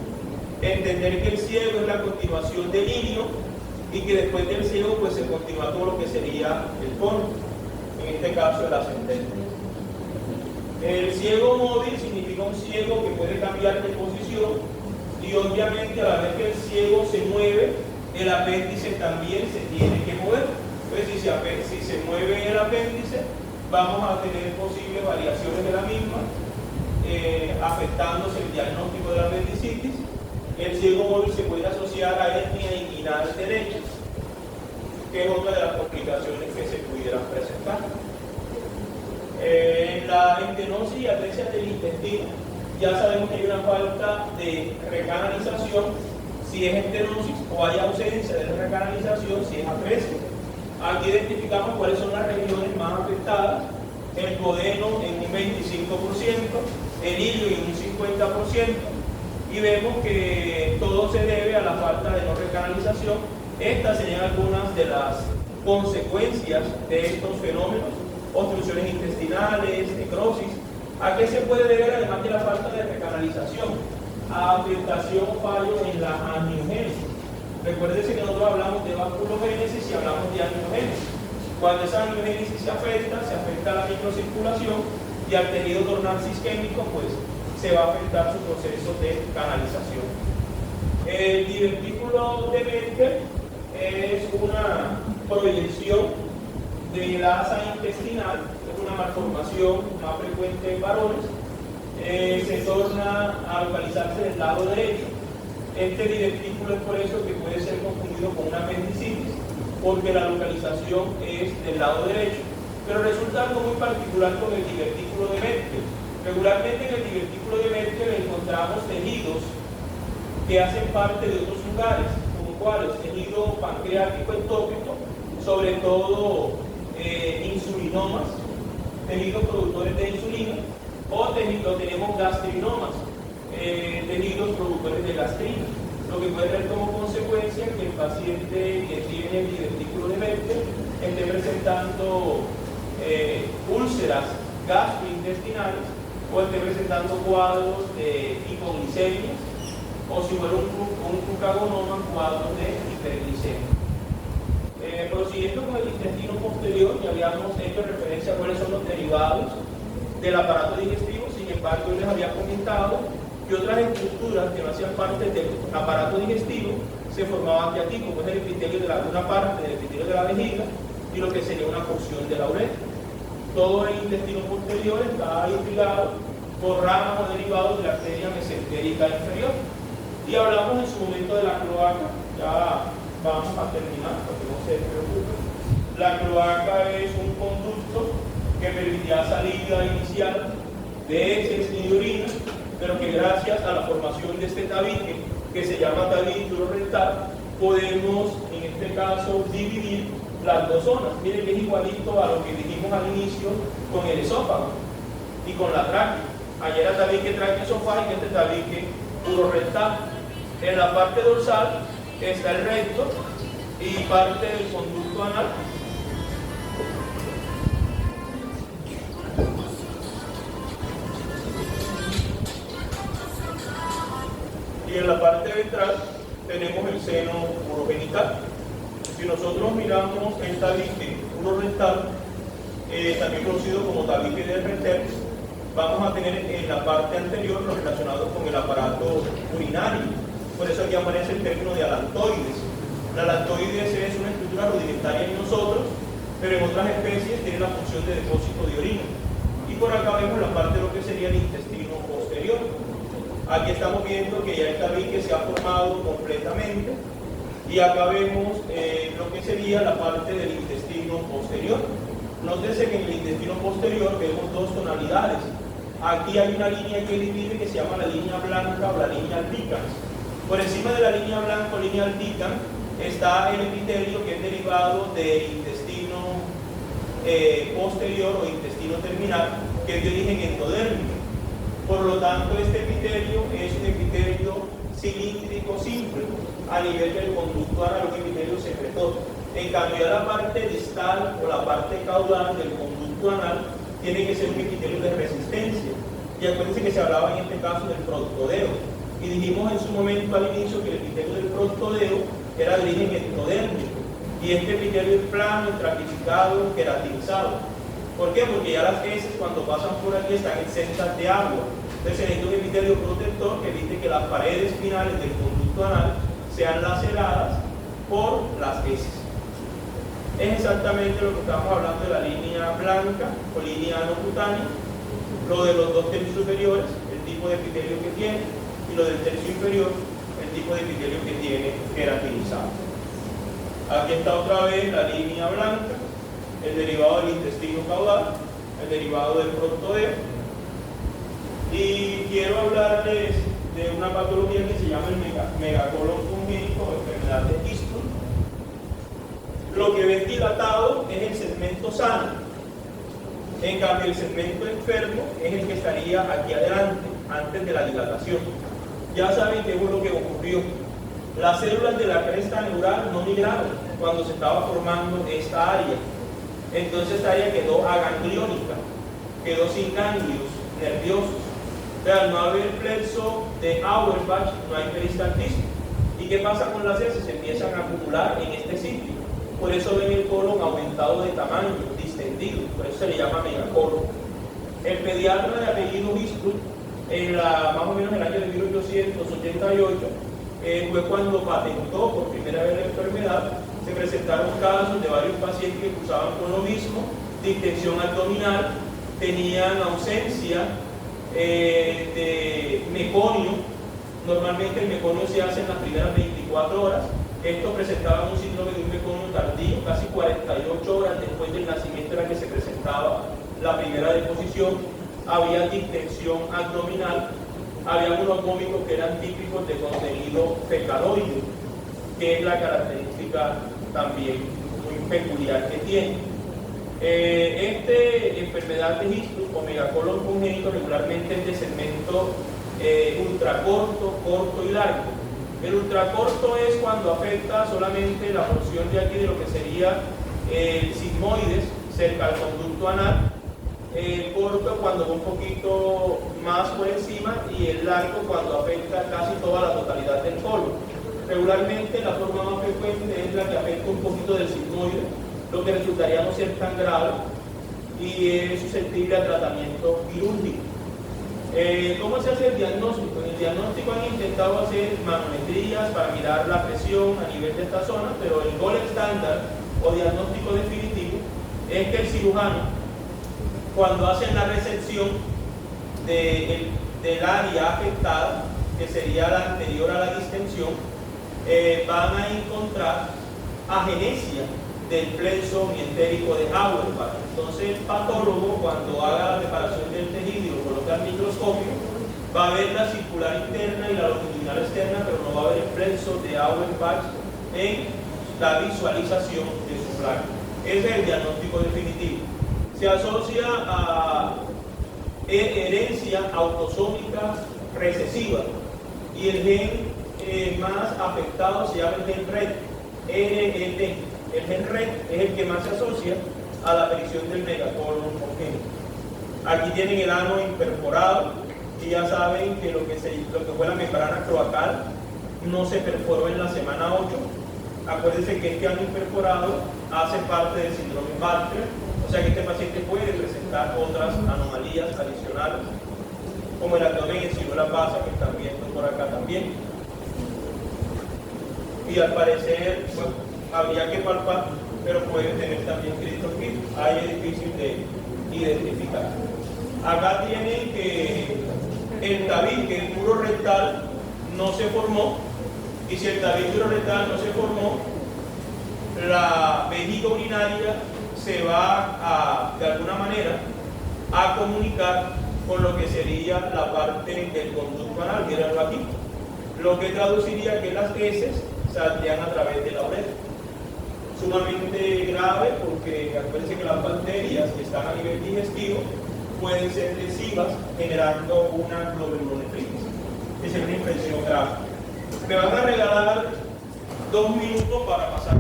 Entender que el ciego es la continuación del ilio y que después del ciego pues se continúa todo lo que sería el cono, en este caso el ascendente. El ciego móvil significa un ciego que puede cambiar de posición y obviamente a la vez que el ciego se mueve, el apéndice también se tiene que mover. Entonces si se mueve el apéndice, vamos a tener posibles variaciones de la misma, afectándose el diagnóstico de la apendicitis. El ciego móvil se puede asociar a hernia inguinal derecha, que es otra de las complicaciones que se pudieran presentar. En la estenosis y atresia del intestino, ya sabemos que hay una falta de recanalización si es estenosis o hay ausencia de recanalización si es atresia. Aquí identificamos cuáles son las regiones más afectadas: el duodeno en un 25%, el ilio en un 50%, y vemos que todo se debe a la falta de no recanalización. Estas serían algunas de las consecuencias de estos fenómenos: obstrucciones intestinales, necrosis. ¿A qué se puede deber además de la falta de recanalización? A afectación o fallo en la angiogénesis. Recuérdense que nosotros hablamos de vasculogénesis y hablamos de angiogénesis. Cuando esa angiogénesis se afecta la microcirculación y al tejido tornal isquémico, pues se va a afectar su proceso de canalización. El divertículo de Meckel es una proyección de la asa intestinal, es una malformación más frecuente en varones, se torna a localizarse en el lado derecho. Este divertículo es por eso que puede ser confundido con una apendicitis, porque la localización es del lado derecho. Pero resulta algo muy particular con el divertículo de Meckel. Regularmente en el divertículo de Meckel encontramos tejidos que hacen parte de otros lugares, como cuáles, tejido pancreático ectópico, sobre todo insulinomas, tejidos productores de insulina, o tenemos gastrinomas, tejidos productores de gastrina, lo que puede tener como consecuencia que el paciente que tiene el divertículo de Meckel esté presentando úlceras gastrointestinales o esté presentando cuadros de hipoglicemia, o si fuera un glucagonoma, cuadros de hiperglicemia. Prosiguiendo con el intestino posterior, ya habíamos hecho referencia a cuáles son los derivados del aparato digestivo. Sin embargo, yo les había comentado que otras estructuras que no hacían parte del aparato digestivo se formaban de aquí, como es el epitelio de una parte del epitelio de la vejiga y lo que sería una porción de la uretra. Todo el intestino posterior está irrigado por ramas o derivados de la arteria mesentérica inferior. Y hablamos en su momento de la cloaca, ya vamos a terminar, para que no se preocupen. La cloaca es un conducto que permitía salida inicial de heces y de orina, pero que gracias a la formación de este tabique, que se llama tabique urorectal, podemos, en este caso, dividir las dos zonas. Miren que es igualito a lo que dijimos al inicio con el esófago y con la tráquea. Ayer era tabique traqueoesofágico, este tabique urorectal. En la parte dorsal está el recto y parte del conducto anal. Y en la parte ventral tenemos el seno urogenital. Si nosotros miramos el tabique urorectal, también conocido como tabique de Reter, vamos a tener en la parte anterior lo relacionado con el aparato urinario. Por eso aquí aparece el término de alantoides. La alantoides es una estructura rudimentaria en nosotros, pero en otras especies tiene la función de depósito de orina. Y por acá vemos la parte de lo que sería el intestino posterior. Aquí estamos viendo que ya el tabique se ha formado completamente. Y acá vemos lo que sería la parte del intestino posterior. Nótese que en el intestino posterior vemos dos tonalidades. Aquí hay una línea que divide que se llama la línea blanca o la línea albicans. Por encima de la línea blanca o línea albicans está el epitelio, que es derivado del intestino posterior o intestino terminal, que es de origen endodérmico. Por lo tanto, este epitelio es un epitelio cilíndrico simple a nivel del conducto anal, un epitelio secretor. En cambio, ya la parte distal o la parte caudal del conducto anal tiene que ser un epitelio de resistencia. Y acuérdense que se hablaba en este caso del proctodeo. Y dijimos en su momento al inicio que el epitelio del proctodeo era de origen ectodérmico. Y este epitelio es plano, estratificado, queratinizado. ¿Por qué? Porque ya las heces cuando pasan por aquí están exentas de agua. Entonces se necesita un epitelio protector que evite que las paredes finales del conducto anal sean laceradas por las heces. Es exactamente lo que estamos hablando de la línea blanca o línea anocutánea, lo de los dos tercios superiores, el tipo de epitelio que tiene, y lo del tercio inferior, el tipo de epitelio que tiene queratinizado. Aquí está otra vez la línea blanca, el derivado del intestino caudal, el derivado del proctodeo. Y quiero hablarles de una patología que se llama el megacolon congénito o enfermedad de Histun. Lo que ven dilatado es el segmento sano. En cambio, el segmento enfermo es el que estaría aquí adelante, antes de la dilatación. Ya saben qué fue lo que ocurrió. Las células de la cresta neural no migraron cuando se estaba formando esta área. Entonces esta área quedó agangliónica, quedó sin ganglios nerviosos. O sea, al no haber plexo de Auerbach, no hay peristaltismo. ¿Y qué pasa con las heces? Se empiezan a acumular en este sitio. Por eso ven el colon aumentado de tamaño, distendido. Por eso se le llama megacolon. El pediatra de apellido History, más o menos en el año de 1888, fue cuando patentó por primera vez la enfermedad. Se presentaron casos de varios pacientes que cursaban con lo mismo, distensión abdominal, tenían ausencia de meconio. Normalmente el meconio se hace en las primeras 24 horas. Esto presentaba un síndrome de un meconio tardío, casi 48 horas después del nacimiento era que se presentaba la primera deposición. Había distensión abdominal, había unos vómitos que eran típicos de contenido fecaloide, que es la característica también muy peculiar que tiene. Esta enfermedad de History o megacolon congénito regularmente es de segmento ultracorto, corto y largo. El ultracorto es cuando afecta solamente la porción de aquí de lo que sería el sigmoides cerca al conducto anal. El corto cuando va un poquito más por encima y el largo cuando afecta casi toda la totalidad del colon. Regularmente la forma más frecuente es la que afecta un poquito del sigmoide, lo que resultaría no ser tan grave y es susceptible a tratamiento quirúrgico. ¿Cómo se hace el diagnóstico? En el diagnóstico han intentado hacer manometrías para mirar la presión a nivel de esta zona, pero el gold estándar o diagnóstico definitivo es que el cirujano, cuando hacen la resección del área afectada, que sería la anterior a la distensión, van a encontrar agenesia del plexo mientérico de Auerbach. Entonces el patólogo, cuando haga la reparación del tejido y lo coloca al microscopio, va a ver la circular interna y la longitudinal externa, pero no va a ver el plexo de Auerbach en la visualización de su placa. Ese es el diagnóstico definitivo. Se asocia a herencia autosómica recesiva y el gen más afectado se llama el gen RET, RET. El gen RET es el que más se asocia a la aparición del megacolon congénito. Aquí tienen el ano imperforado y ya saben que lo que fue la membrana cloacal no se perforó en la semana 8. Acuérdense que este ano imperforado hace parte del síndrome Bartter, o sea que este paciente puede presentar otras anomalías adicionales, como el abdomen en ciruela basa que están viendo por acá también. Y al parecer, bueno, habría que palpar, pero puede tener también cristocito. Ahí es difícil de identificar. Acá tienen que el tabique, el muro rectal, no se formó, y si el tabique rectal no se formó, la vejiga urinaria se va de alguna manera a comunicar con lo que sería la parte del conducto anal, mírenlo aquí, lo que traduciría que las heces saldrían a través de la uretra. Sumamente grave porque acuérdense que las bacterias que están a nivel digestivo pueden ser lesivas generando una glomerulonefritis, que es una infección grave. Me van a regalar 2 minutos para pasar